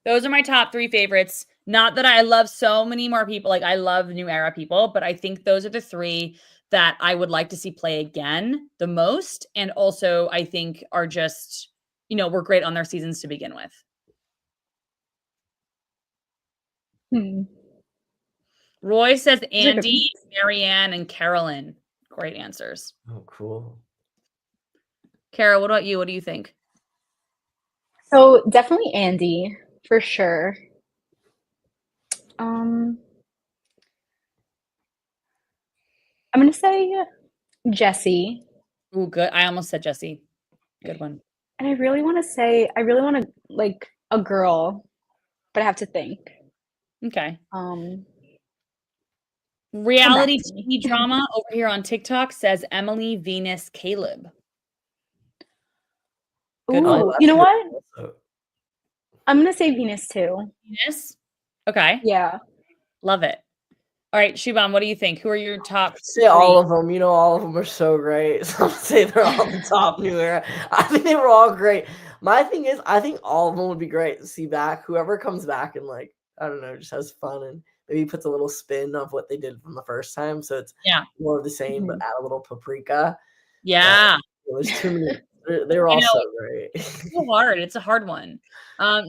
Those are my top 3 favorites. Not that I love so many more people. Like, I love new era people, but I think those are the 3 that I would like to see play again the most. And also, I think are just, were great on their seasons to begin with. Roy says Andy, Marianne, and Carolyn. Great answers. Oh, cool. Kara, what about you? What do you think? So definitely Andy, for sure. I'm gonna say Jesse. Oh, good. I almost said Jesse. Good one. And I really want to like a girl, but I have to think. Okay. Reality TV drama over here on TikTok says Emily, Venus, Caleb. Good one. You know what? I'm gonna say Venus too. Venus? Okay. Yeah. Love it. All right, Shubham, what do you think? Who are your top 3? Say all of them. All of them are so great. So I'm gonna say they're all the top new era. I think they were all great. My thing is, I think all of them would be great to see back. Whoever comes back and, like, I don't know, just has fun and maybe puts a little spin of what they did from the first time. So it's more of the same, but add a little paprika. Yeah. There's too many. They were all so great. It's so hard. It's a hard one.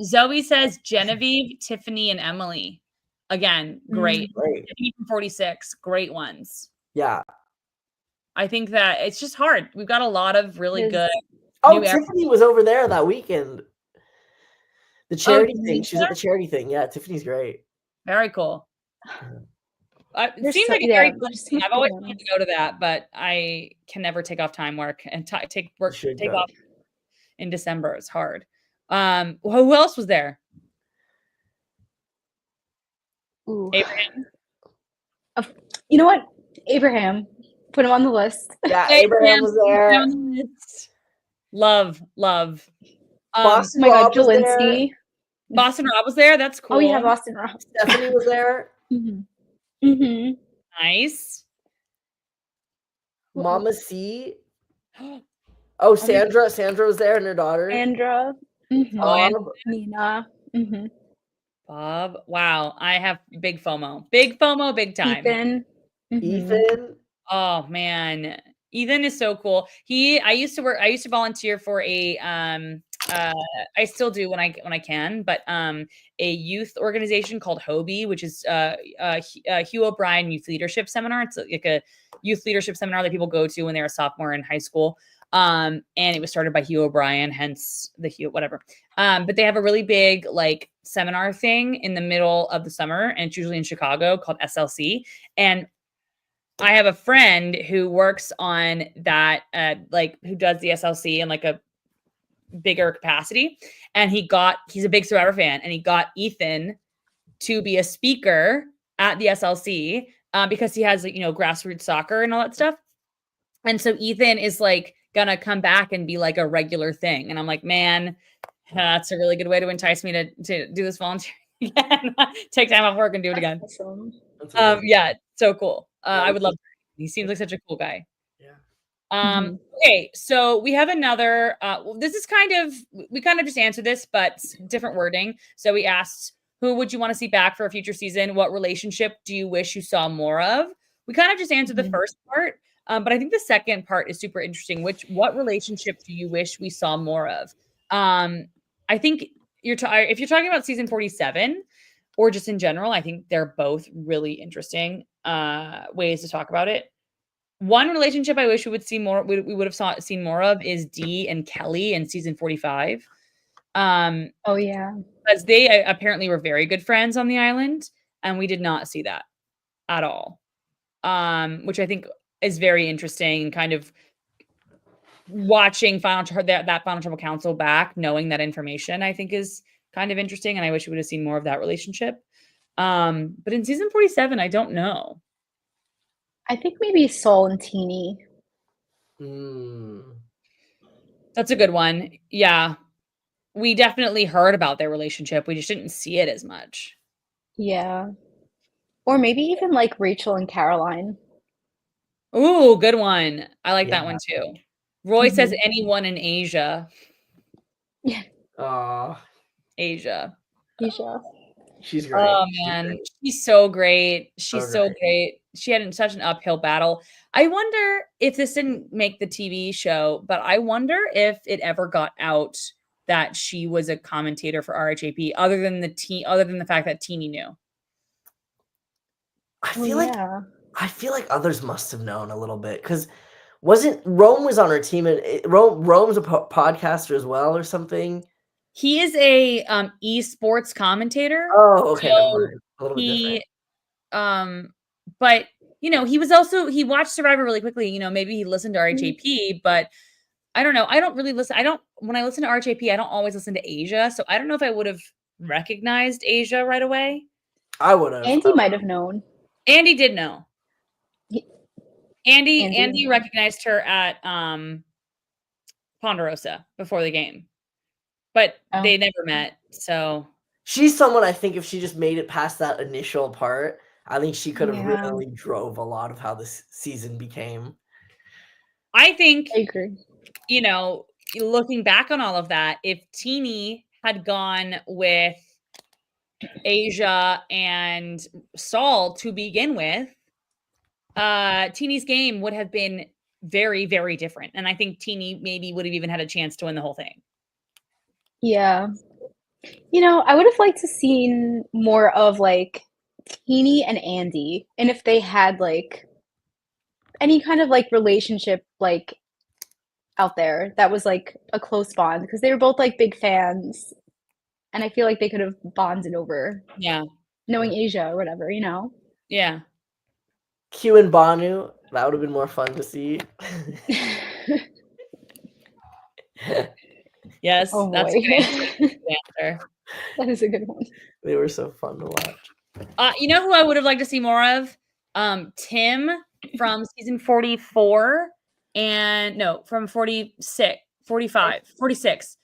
Zoe says Genevieve, Tiffany, and Emily. Again, great. Tiffany from 46, great ones. Yeah. I think that it's just hard. We've got a lot of really good. Tiffany was over there that weekend. The charity thing. She's at the charity thing. Yeah, Tiffany's great. Very cool. It seems like a very fun thing. I've always wanted to go to that, but I can never take off time work and take off in December. It's hard. Who else was there? Abraham. You know what? Abraham. Put him on the list. Yeah, Abraham was there. Love. Boston oh my God, Rob Jelinski. Boston Rob was there. That's cool. Oh yeah, Boston Rob. Stephanie was there. Nice. Mama C. Oh, Sandra. Sandra was there and her daughter. Sandra. Bob. Nina. Bob. Wow. I have big FOMO. Big FOMO, big time. Ethan. Oh man. Ethan is so cool. I used to volunteer for a I still do when I can, but a youth organization called Hobie, which is Hugh O'Brien Youth Leadership Seminar. It's like a youth leadership seminar that people go to when they're a sophomore in high school. And it was started by Hugh O'Brien, hence the Hugh, whatever. But they have a really big like seminar thing in the middle of the summer, and it's usually in Chicago, called SLC. And I have a friend who works on that, who does the SLC in like a bigger capacity. And he's a big Survivor fan, and he got Ethan to be a speaker at the SLC because he has, grassroots soccer and all that stuff. And so Ethan is like gonna come back and be like a regular thing. And I'm like, man, that's a really good way to entice me to do this volunteering again. Take time off work and do it again. Awesome. Yeah, so cool. I would love to. He seems like such a cool guy. Yeah. Okay, so we have another. This is we kind of just answered this, but different wording. So we asked, who would you want to see back for a future season? What relationship do you wish you saw more of? We kind of just answered the first part, but I think the second part is super interesting. What relationship do you wish we saw more of? I think if you're talking about season 47 or just in general, I think they're both really interesting ways to talk about it. One relationship I wish we would see more, we would have seen more of is Dee and Kelly in season 45. Oh yeah. Because they apparently were very good friends on the island, and we did not see that at all. Which I think is very interesting and kind of watching that Final Tribal Council back, knowing that information, I think is kind of interesting, and I wish we would have seen more of that relationship. But in season 47, I don't know. I think maybe Saul and Teeny. That's a good one. Yeah. We definitely heard about their relationship. We just didn't see it as much. Yeah. Or maybe even like Rachel and Caroline. Ooh, good one. I like Yeah. that one too. Roy says anyone in Asia. Yeah. Asia. Asia. She's great. Oh man, she's so great. She's so great. great. She had such an uphill battle. I wonder if this didn't make the TV show, but I wonder if it ever got out that she was a commentator for RHAP, other than the fact that Teeny knew. I feel like others must have known a little bit, because wasn't Rome was on her team, and Rome's a podcaster as well or something. He is a esports commentator. Oh, okay, so never mind. A little bit different. But he watched Survivor really quickly. Maybe he listened to RHAP, but I don't know. I don't really listen. When I listen to RHAP, I don't always listen to Asia. So I don't know if I would have recognized Asia right away. I would have. Andy might have known. Andy did know. Andy Andy. recognized her at Ponderosa before the game, but they never met. So she's someone, I think, if she just made it past that initial part, I think she could have really drove a lot of how this season became. I think, I agree. Looking back on all of that, if Teeny had gone with Asia and Saul to begin with, Teeny's game would have been very, very different. And I think Teeny maybe would have even had a chance to win the whole thing. Yeah. I would have liked to seen more of like Teeny and Andy, and if they had like any kind of like relationship like out there that was like a close bond, because they were both like big fans, and I feel like they could have bonded over knowing Asia or whatever. Yeah. Q and Banu, that would have been more fun to see. Yes, Oh that's boy. a good answer. That is a good one. They were so fun to watch. You know who I would have liked to see more of? Tim from season 44 from 46, 45, 46.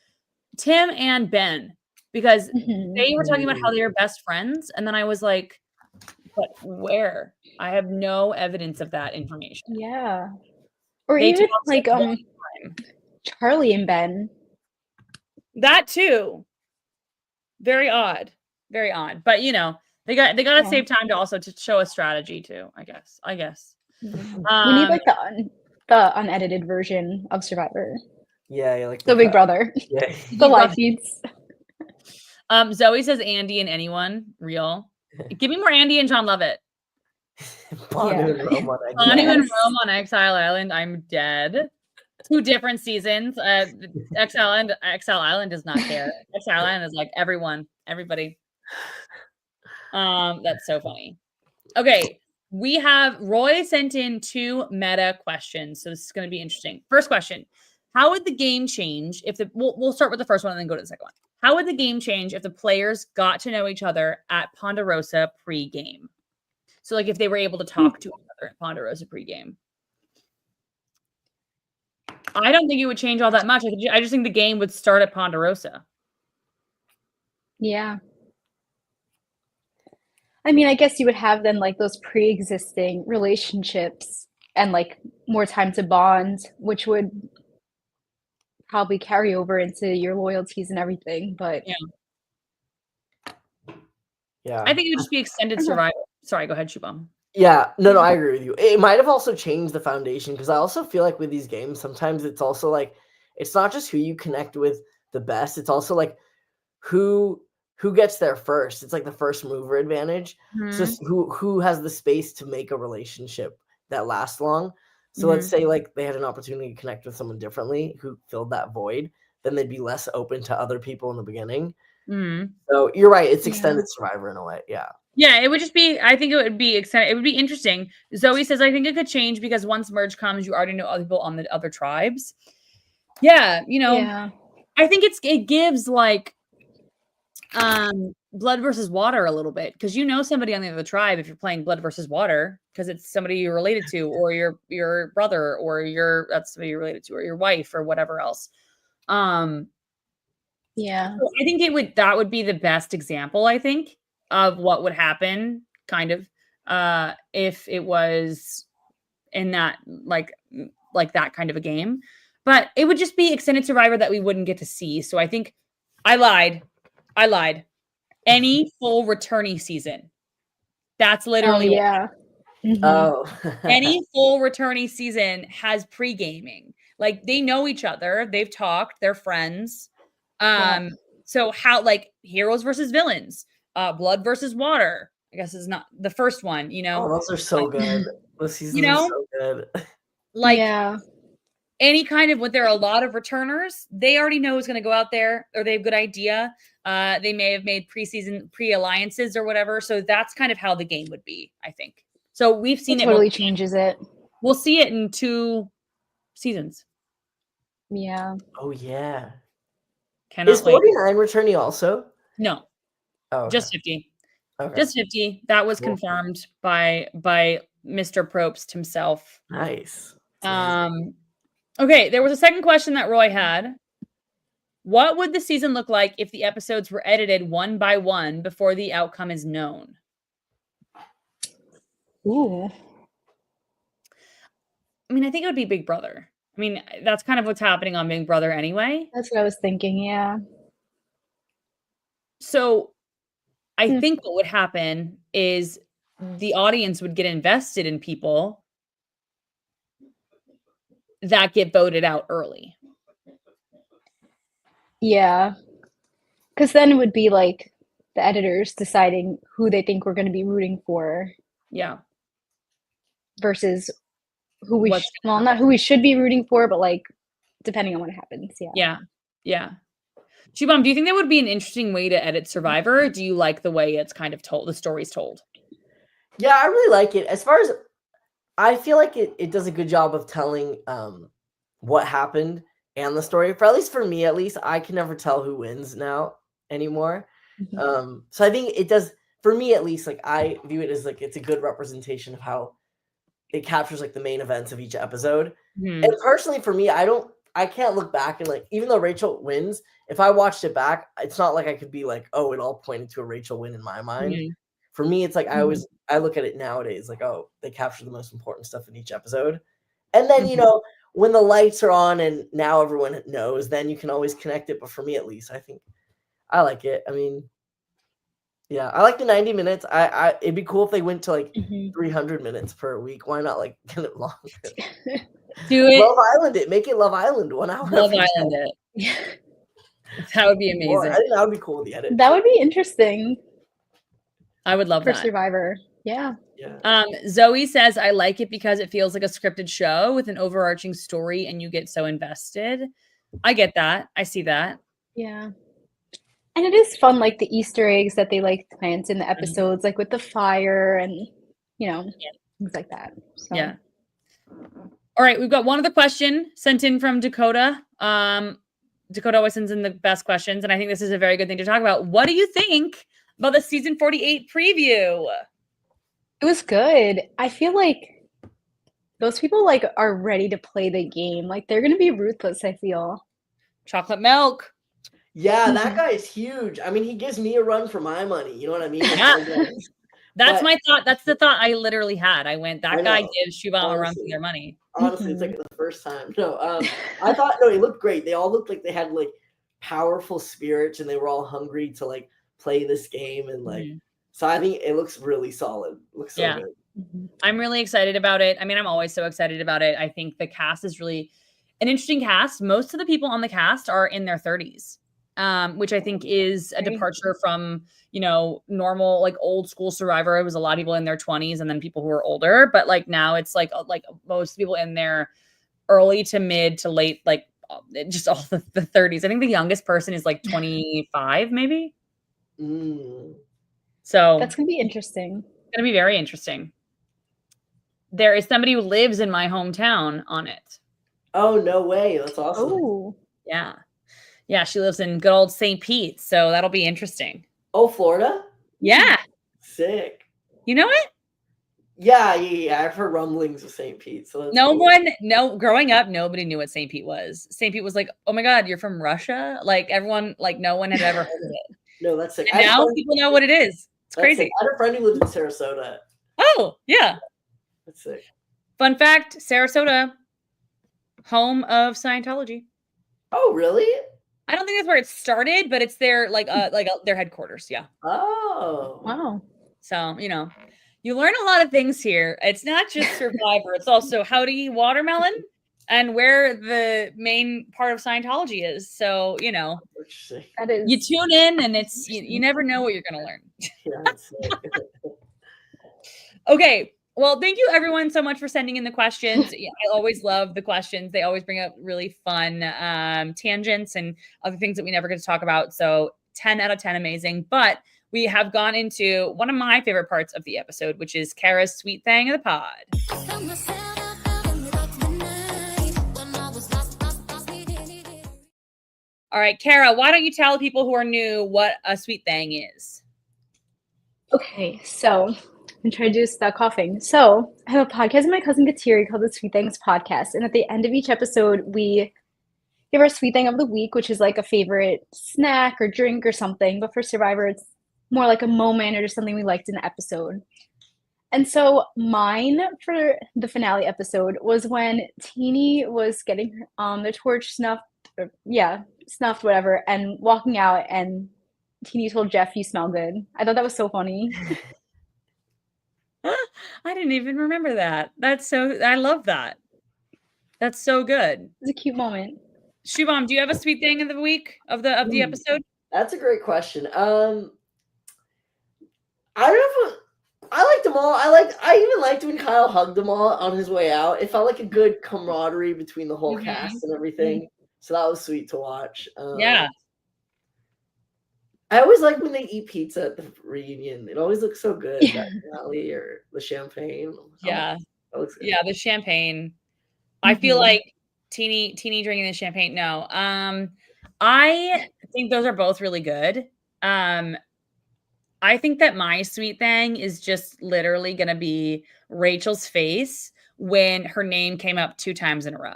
Tim and Ben, because they were talking about how they were best friends, and then I was like, but where? I have no evidence of that information. Yeah. Or even like Charlie and Ben. That too. Very odd. Very odd. But they got to save time to also to show a strategy too, I guess. We need like the unedited version of Survivor. Yeah, like the Big Brother. Yeah. The live feeds. Zoe says Andy and anyone real. Give me more Andy and John Lovett. Banu and Rome on Exile Island. I'm dead. 2 different seasons. Exile Island does not care. Exile Island is like everybody. That's so funny. Okay, we have Roy sent in 2 meta questions, so this is going to be interesting. First question: how would the game change if we'll start with the first one and then go to the second one. How would the game change if the players got to know each other at Ponderosa pre-game? So, like, if they were able to talk to each other at Ponderosa pre-game. I don't think it would change all that much. I just think the game would start at Ponderosa. Yeah. I mean, I guess you would have then like those pre-existing relationships and like more time to bond, which would probably carry over into your loyalties and everything. But Yeah. Yeah. I think it would just be extended survival. Sorry, go ahead, Shubham. Yeah, no, I agree with you. It might have also changed the foundation because I also feel like with these games, sometimes it's also like it's not just who you connect with the best; it's also like who gets there first. It's like the first mover advantage. It's just who has the space to make a relationship that lasts long. So let's say like they had an opportunity to connect with someone differently who filled that void, then they'd be less open to other people in the beginning. So you're right; it's extended Survivor in a way. Yeah. Yeah, it would just be, I think it would be exciting. It would be interesting. Zoe says, I think it could change because once merge comes, you already know other people on the other tribes. Yeah, yeah, I think it gives like blood versus water a little bit because somebody on the other tribe if you're playing blood versus water because it's somebody you're related to or your brother or that's somebody you're related to or your wife or whatever else. yeah, So I think that would be the best example, I think, of what would happen kind of if it was in that like that kind of a game. But it would just be extended survivor that we wouldn't get to see. So I think I lied. Any full returnee season. That's oh literally what yeah, Oh. any full returnee season has pre-gaming. Like they know each other, they've talked, they're friends. So how like heroes versus villains, blood versus water, I guess is not the first one, Oh, those are so like, good. Those seasons are so good. like yeah, any kind of when there are a lot of returners, they already know who's going to go out there or they have a good idea. They may have made pre-alliances or whatever. So that's kind of how the game would be, I think. So we've seen it it. totally changes it. We'll see it in 2 seasons. Yeah. Oh yeah. Cannot Is wait. 49 returnee also? No, Oh, okay. just 50. Okay. Just 50. That was confirmed by Mr. Probst himself. Nice. Okay, there was a second question that Roy had. What would the season look like if the episodes were edited one by one before the outcome is known? Ooh. I mean, I think it would be Big Brother. I mean, that's kind of what's happening on Big Brother anyway. That's what I was thinking, yeah. So I think what would happen is the audience would get invested in people that get voted out early. Yeah. Because then it would be like the editors deciding who they think we're going to be rooting for. Yeah. Versus who we not who we should be rooting for, but like depending on what happens. Yeah. Yeah. Shubham, do you think that would be an interesting way to edit Survivor? Or do you like the way it's kind of told, the story's told? Yeah, I really like it. As far as I feel like it does a good job of telling what happened and the story. For at least for me, I can never tell who wins now anymore. So I think it does for me at least. Like I view it as like it's a good representation of how it captures like the main events of each episode. And personally, for me, I can't look back and like even though Rachel wins, if I watched it back, it's not like I could be like, oh, it all pointed to a Rachel win in my mind. For me, it's like I look at it nowadays like, oh, they capture the most important stuff in each episode. And then, when the lights are on and now everyone knows, then you can always connect it. But for me, at least, I think I like it. I mean, yeah, I like the 90 minutes. It'd be cool if they went to like 300 minutes per week. Why not like get it longer? Do it. Love Island it. Make it Love Island 1 hour. Love Island it. That would be amazing. I think that would be cool with the edit. That would be interesting. I would love for that. Survivor. Yeah. Zoe says, I like it because it feels like a scripted show with an overarching story and you get so invested. I get that. I see that. Yeah. And it is fun, like the Easter eggs that they like plant in the episodes, like with the fire and, things like that. So. Yeah. All right. We've got one other question sent in from Dakota. Dakota always sends in the best questions. And I think this is a very good thing to talk about. What do you think about the season 48 preview? It was good. I feel like those people like are ready to play the game. Like they're going to be ruthless, I feel. Chocolate milk. Yeah, that guy is huge. I mean, he gives me a run for my money. You know what I mean? Yeah. That's But my thought. That's the thought I literally had. I went, that I guy know. gives Shubham a run for Honestly. their money. Honestly, it's like the first time. No, I thought no, it looked great. They all looked like they had like powerful spirits and they were all hungry to like play this game and like so I think it looks really solid. It looks so good. I'm really excited about it. I mean, I'm always so excited about it. I think the cast is really an interesting cast. Most of the people on the cast are in their 30s, which I think is a departure from, you know, normal, like old school Survivor. It was a lot of people in their 20s and then people who were older. But like now it's like most people in their early to mid to late, like just all the 30s. I think the youngest person is like 25, maybe. So that's going to be interesting. It's going to be very interesting. There is somebody who lives in my hometown on it. Oh, no way. That's awesome. Oh. Yeah. Yeah, she lives in good old St. Pete, so that'll be interesting. Oh, Florida? Yeah. Sick. You know it? Yeah. I've heard rumblings of St. Pete. So that's growing up, nobody knew what St. Pete was. St. Pete was like, oh my God, you're from Russia? Like everyone, like no one had ever heard of it. No, that's sick. And now people know what it is. It's crazy. Sick. I had a friend who lived in Sarasota. Oh, yeah. That's sick. Fun fact, Sarasota, home of Scientology. Oh, really? I don't think that's where it started, but it's their their headquarters. Yeah. Oh. Wow. So, you know, you learn a lot of things here. It's not just Survivor. It's also how to eat watermelon and where the main part of Scientology is. So, you know, you tune in and it's, you never know what you're going to learn. Yeah, that's sick. Okay. Well, thank you everyone so much for sending in the questions. I always love the questions. They always bring up really fun tangents and other things that we never get to talk about. So 10 out of 10, amazing. But we have gone into one of my favorite parts of the episode, which is Kara's sweet thing of the pod. All right, Kara, why don't you tell people who are new what a sweet thing is? Okay, so introduce that coughing. So I have a podcast with my cousin Kateri called the Sweet Things Podcast. And at the end of each episode, we give our sweet thing of the week, which is like a favorite snack or drink or something. But for Survivor, it's more like a moment or just something we liked in the episode. And so mine for the finale episode was when Teeny was getting the torch snuffed, whatever, and walking out, and Teeny told Jeff, "You smell good." I thought that was so funny. I didn't even remember that. I love that. That's so good. It's a cute moment. Shubham, do you have a sweet thing of the week of the episode? That's a great question. I don't know. I liked them all. I even liked when Kyle hugged them all on his way out. It felt like a good camaraderie between the whole cast and everything. So that was sweet to watch. Yeah. I always like when they eat pizza at the reunion. It always looks so good. That finale or the champagne. Yeah. That looks good. Yeah, the champagne. I feel like Teeny drinking the champagne. No. I think those are both really good. I think that my sweet thing is just literally going to be Rachel's face when her name came up 2 times in a row.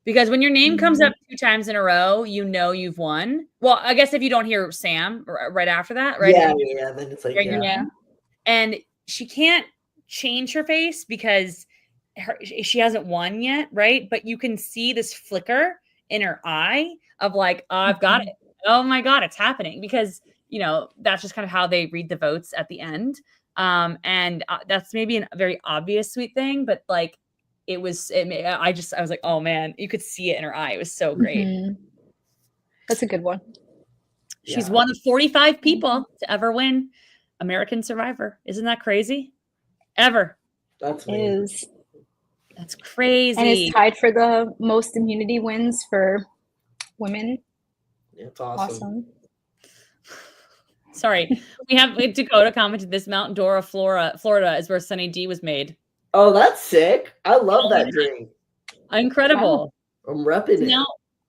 Because when your name comes up 2 times in a row, you know you've won. Well, I guess if you don't hear Sam right after that, right? Yeah. Then it's like, yeah. And she can't change her face because she hasn't won yet, right? But you can see this flicker in her eye of like, oh, I've got it. Oh my God, it's happening. Because, you know, that's just kind of how they read the votes at the end. And that's maybe a very obvious sweet thing, but like, I was like, oh man, you could see it in her eye. It was so great. That's a good one. She's one of 45 people to ever win American Survivor. Isn't that crazy? Ever. That's amazing. That's crazy. And it's tied for the most immunity wins for women. It's awesome. Sorry. We have Dakota commented this Mount Dora, Florida is where Sunny D was made. Oh, that's sick. I love that drink. Incredible. Wow. I'm repping it.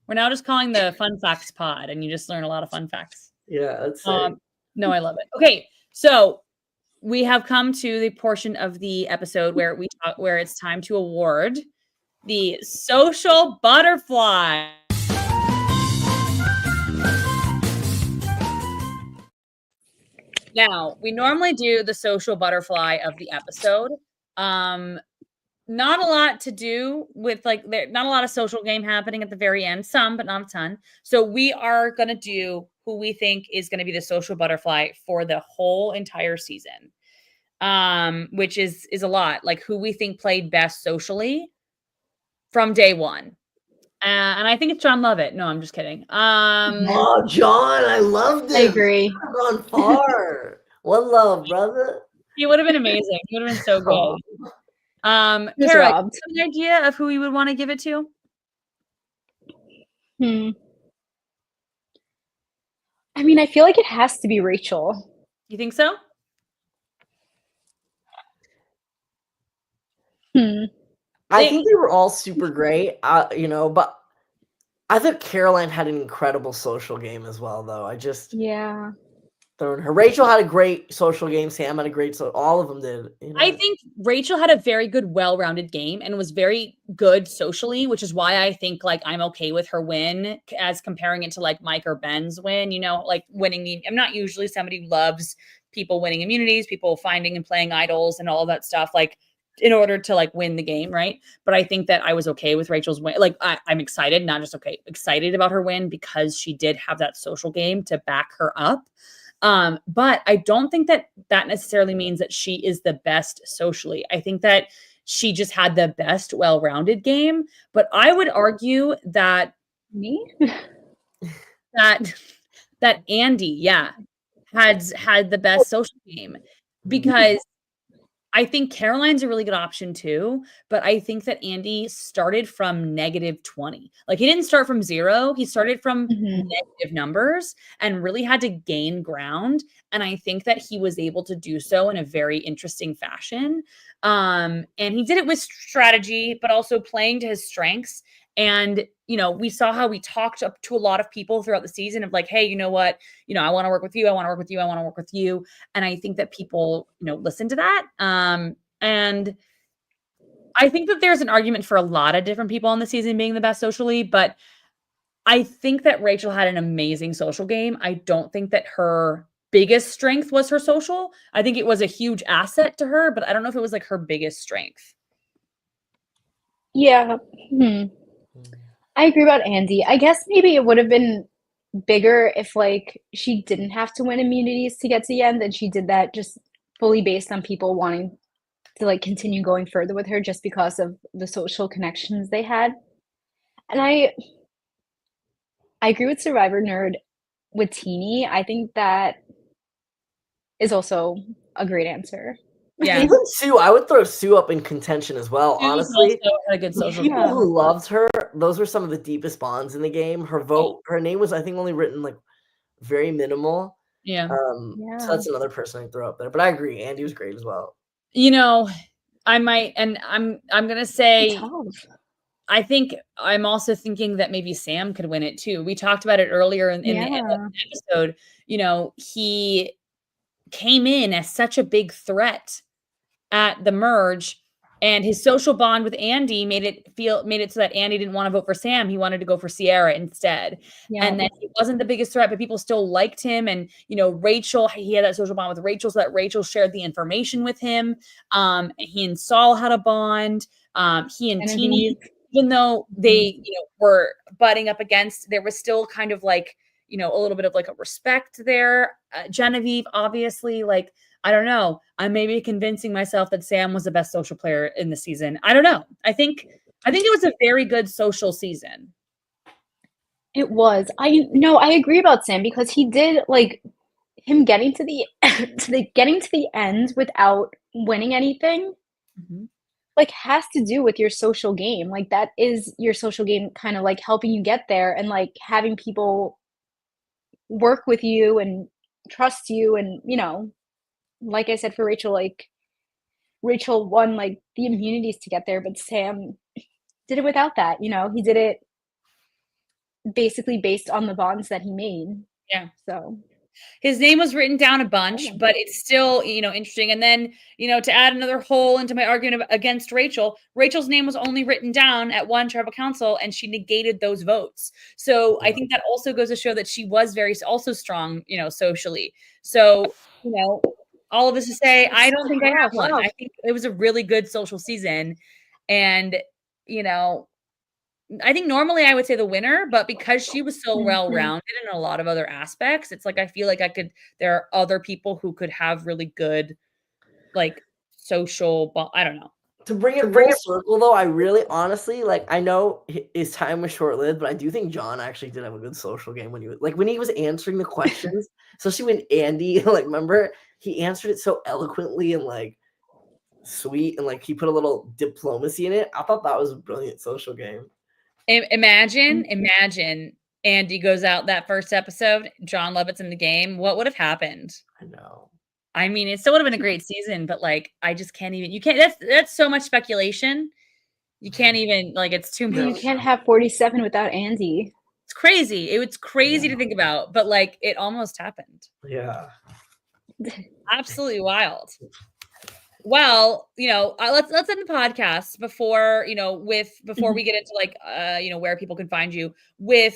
We're now just calling the Fun Facts Pod, and you just learn a lot of fun facts. Yeah, that's sick. No, I love it. Okay, so we have come to the portion of the episode where where it's time to award the Social Butterfly. Now, we normally do the social butterfly of the episode. Not a lot to do with not a lot of social game happening at the very end, some, but not a ton. So we are going to do who we think is going to be the social butterfly for the whole entire season. Which is a lot, like who we think played best socially from day one. And I think it's John Lovett. No, I'm just kidding. Oh, John, I loved him. I agree. I've gone far. One love, brother. He would have been amazing. He would have been so good. He was Kara, robbed. do you have an idea of who you would want to give it to? I mean, I feel like it has to be Rachel. You think so? I think they were all super great, but I thought Caroline had an incredible social game as well, though. Yeah. Throwing her. Rachel had a great social game. Sam had a great, all of them did. I think Rachel had a very good, well-rounded game and was very good socially, which is why I think like I'm okay with her win as comparing it to like Mike or Ben's win. Like winning. I'm not usually somebody who loves people winning immunities, people finding and playing idols, and all of that stuff. Like in order to like win the game, right? But I think that I was okay with Rachel's win. Like I'm excited, not just okay, excited about her win because she did have that social game to back her up. But I don't think that necessarily means that she is the best socially. I think that she just had the best well-rounded game. But I would argue that that Andy, had the best social game because I think Caroline's a really good option too, but I think that Andy started from -20. Like he didn't start from 0. He started from negative numbers and really had to gain ground. And I think that he was able to do so in a very interesting fashion. And he did it with strategy, but also playing to his strengths. And, we saw how we talked up to a lot of people throughout the season of like, hey, you know what? I want to work with you. I want to work with you. I want to work with you. And I think that people, listen to that. And I think that there's an argument for a lot of different people on the season being the best socially, but I think that Rachel had an amazing social game. I don't think that her biggest strength was her social. I think it was a huge asset to her, but I don't know if it was like her biggest strength. Yeah. I agree about Andy. I guess maybe it would have been bigger if like she didn't have to win immunities to get to the end and she did that just fully based on people wanting to like continue going further with her just because of the social connections they had. And I agree with Survivor Nerd with Teeny. I think that is also a great answer. Yeah. Even Sue, I would throw Sue up in contention as well. Sue was honestly, also a good social people game. who loved her, those were some of the deepest bonds in the game. Her vote, her name was I think only written like very minimal. Yeah. So that's another person I throw up there. But I agree, Andy was great as well. I might, and I'm gonna say, I think I'm also thinking that maybe Sam could win it too. We talked about it earlier in the episode. He came in as such a big threat at the merge, and his social bond with Andy made it so that Andy didn't want to vote for Sam. He wanted to go for Sierra instead. And then he wasn't the biggest threat, but people still liked him. And, Rachel, he had that social bond with Rachel so that Rachel shared the information with him. He and Saul had a bond. He and Teeny, even though they, were butting up against, there was still kind of like, a little bit of like a respect there. Genevieve, obviously, like, I don't know. I may be convincing myself that Sam was the best social player in the season. I don't know. I think it was a very good social season. It was. I agree about Sam because he did like him getting to the getting to the end without winning anything. Like has to do with your social game. Like that is your social game kind of like helping you get there and like having people work with you and trust you and like I said for Rachel, like Rachel won like the immunities to get there, but Sam did it without that. He did it basically based on the bonds that he made. Yeah. So His name was written down a bunch, but it's still, interesting. And then, to add another hole into my argument against Rachel, Rachel's name was only written down at one tribal council and she negated those votes. So I think that also goes to show that she was also strong, socially. So, all of this to say, I don't think I have one. I think it was a really good social season. And, I think normally I would say the winner, but because she was so well-rounded in a lot of other aspects, it's like I feel like there are other people who could have really good, like, social, I don't know. To bring it full circle, though, I really honestly, like, I know his time was short-lived, but I do think John actually did have a good social game when he was answering the questions, especially when Andy, like, remember, he answered it so eloquently and, like, sweet, and, like, he put a little diplomacy in it. I thought that was a brilliant social game. Imagine Andy goes out that first episode, John Lovett's in the game. What would have happened? I know. I mean, it still would have been a great season, but like, I just can't even. You can't. That's so much speculation. You can't even it's too much. You can't have 47 without Andy. It's crazy. It's crazy to think about, but like, it almost happened. Yeah. Absolutely wild. Well, let's end the podcast before we get into where people can find you with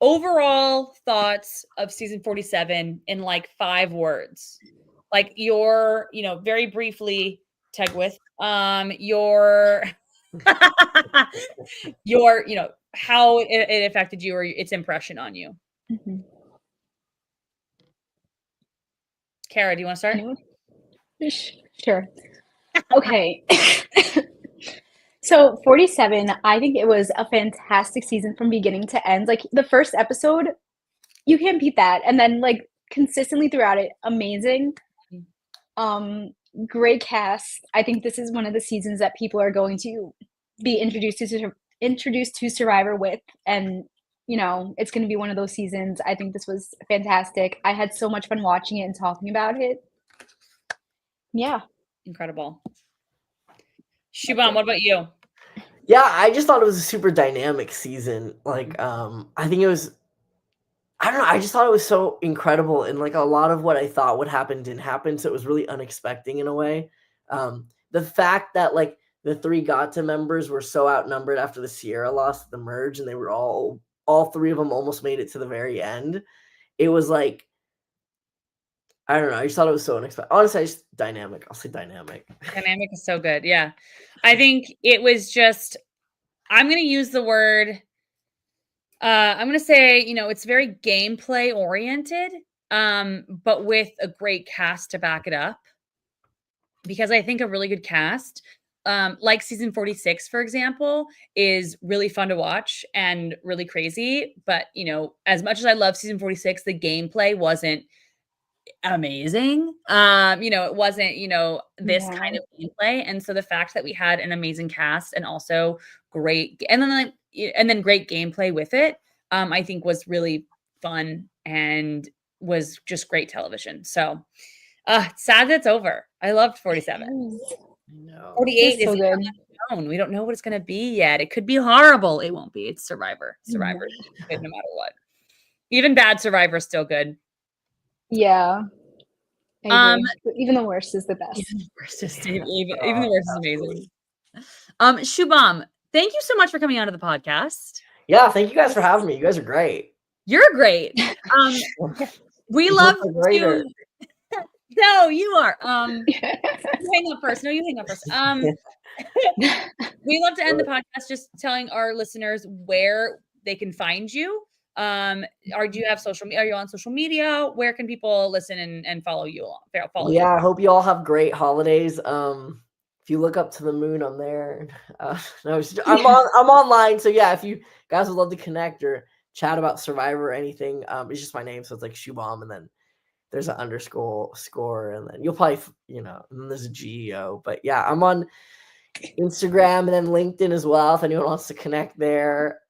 overall thoughts of season 47 in like 5 words. Like your, very briefly, Tegwith, your how it affected you or its impression on you. Kara, do you want to start? Sure. Okay. So 47, I think it was a fantastic season from beginning to end. Like the first episode, you can't beat that. And then like consistently throughout it, amazing. Great cast. I think this is one of the seasons that people are going to be introduced to Survivor with, and it's going to be one of those seasons. I think this was fantastic. I had so much fun watching it and talking about it. Yeah. Incredible. Shubham, what about you? Yeah, I just thought it was a super dynamic season. Like, I think it was, I don't know, I just thought it was so incredible, and like a lot of what I thought would happen didn't happen, so it was really unexpected in a way. The fact that like the 3 Gata members were so outnumbered after the Sierra lost the merge, and they were all 3 of them almost made it to the very end. It was like, I don't know. I just thought it was so unexpected. Honestly, just dynamic. I'll say dynamic. Dynamic is so good. Yeah. I think it was just, I'm going to use the word, I'm going to say, it's very gameplay oriented, but with a great cast to back it up. Because I think a really good cast, like season 46, for example, is really fun to watch and really crazy. But, as much as I love season 46, the gameplay wasn't amazing. It wasn't, this kind of gameplay. And so the fact that we had an amazing cast and also great, and then great gameplay with it, I think was really fun and was just great television. So it's sad that it's over. I loved 47. No. 48 so is good. unknown. We don't know what it's going to be yet. It could be horrible. It won't be. It's Survivor. Survivor is good no matter what. Even bad Survivor is still good. Yeah. Even the worst is the best. Even the worst is amazing. Shubham, thank you so much for coming onto the podcast. Yeah, thank you guys for having me. You guys are great. You're great. We love to. No, you are. You hang up first. No, you hang up first. We love to end the podcast just telling our listeners where they can find you. Do you have social media? Are you on social media? Where can people listen and follow you along? I hope you all have great holidays. If you look up to the moon, I'm there. I'm online. So yeah, if you guys would love to connect or chat about Survivor or anything, it's just my name. So it's like Shubham, and then there's an underscore score, and then you'll probably, and then there's a GEO. But yeah, I'm on Instagram and then LinkedIn as well. If anyone wants to connect there.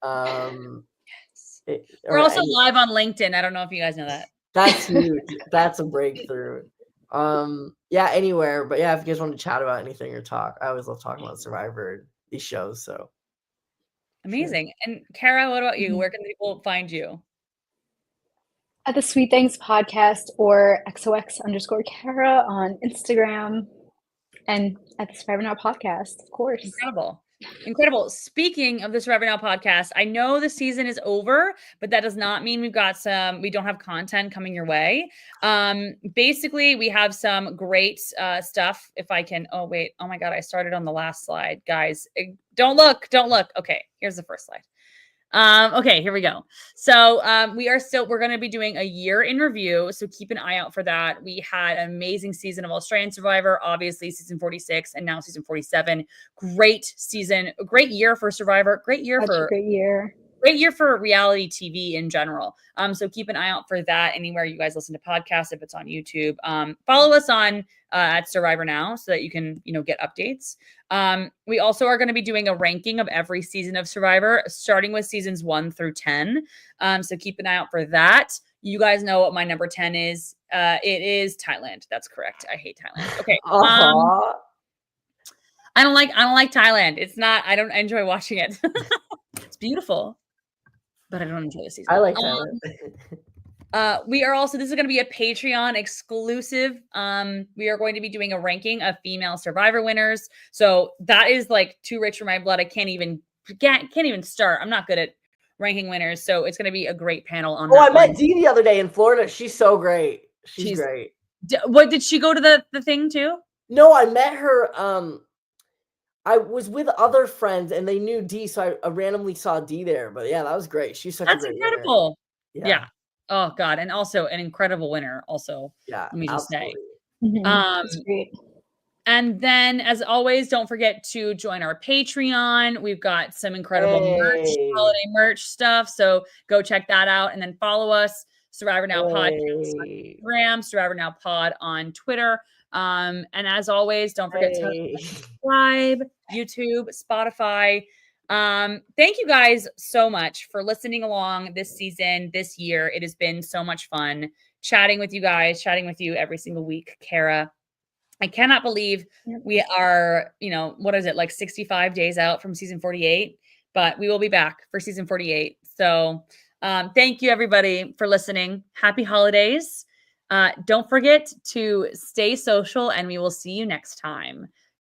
We're also live on LinkedIn. I don't know if you guys know that. That's huge. That's a breakthrough. Yeah, anywhere. But yeah, if you guys want to chat about anything or talk, I always love talking about Survivor and these shows. So amazing. Sure. And Kara, what about you? Where can people find you? At the Sweet Things Podcast or XOX_Kara on Instagram and at the Survivor Now Podcast, of course. Incredible. Incredible. Speaking of the Survivor Now podcast, I know the season is over, but that does not mean we don't have content coming your way. Basically, we have some great stuff. If I can, oh my God, I started on the last slide. Guys, don't look. Okay, here's the first slide. Okay, here we go. So we're going to be doing a year in review. So keep an eye out for that. We had an amazing season of Australian Survivor, obviously season 46 and now season 47. Great season, great year for Survivor, great year for reality TV in general. So keep an eye out for that anywhere you guys listen to podcasts, if it's on YouTube. Follow us on at Survivor Now so that you can, get updates. We also are going to be doing a ranking of every season of Survivor, starting with seasons 1 through 10. So keep an eye out for that. You guys know what my number 10 is. It is Thailand. That's correct. I hate Thailand. Okay. I don't like Thailand. It's not, I don't enjoy watching it. It's beautiful, but I don't enjoy the season. I like Thailand. This is going to be a Patreon exclusive. We are going to be doing a ranking of female Survivor winners. So that is like too rich for my blood. I can't even start. I'm not good at ranking winners. So it's going to be a great panel on that. I met Dee the other day in Florida. She's so great. She's great. What, did she go to the thing too? No, I met her. I was with other friends and they knew Dee, so I randomly saw Dee there. But yeah, that was great. She's such a great incredible. Winner. Yeah. Oh God, and also an incredible winner. Also, yeah, let me just say. That's great. And then, as always, don't forget to join our Patreon. We've got some incredible holiday merch stuff. So go check that out, and then follow us, Survivor Now Podcast on Instagram, Survivor Now Pod on Twitter. And as always, don't forget to subscribe, YouTube, Spotify. Thank you guys so much for listening along this season, this year. It has been so much fun chatting with you guys, chatting with you every single week. Kara, I cannot believe we are, what is it, like 65 days out from season 48, but we will be back for season 48. So thank you everybody for listening. Happy holidays. Don't forget to stay social, and we will see you next time.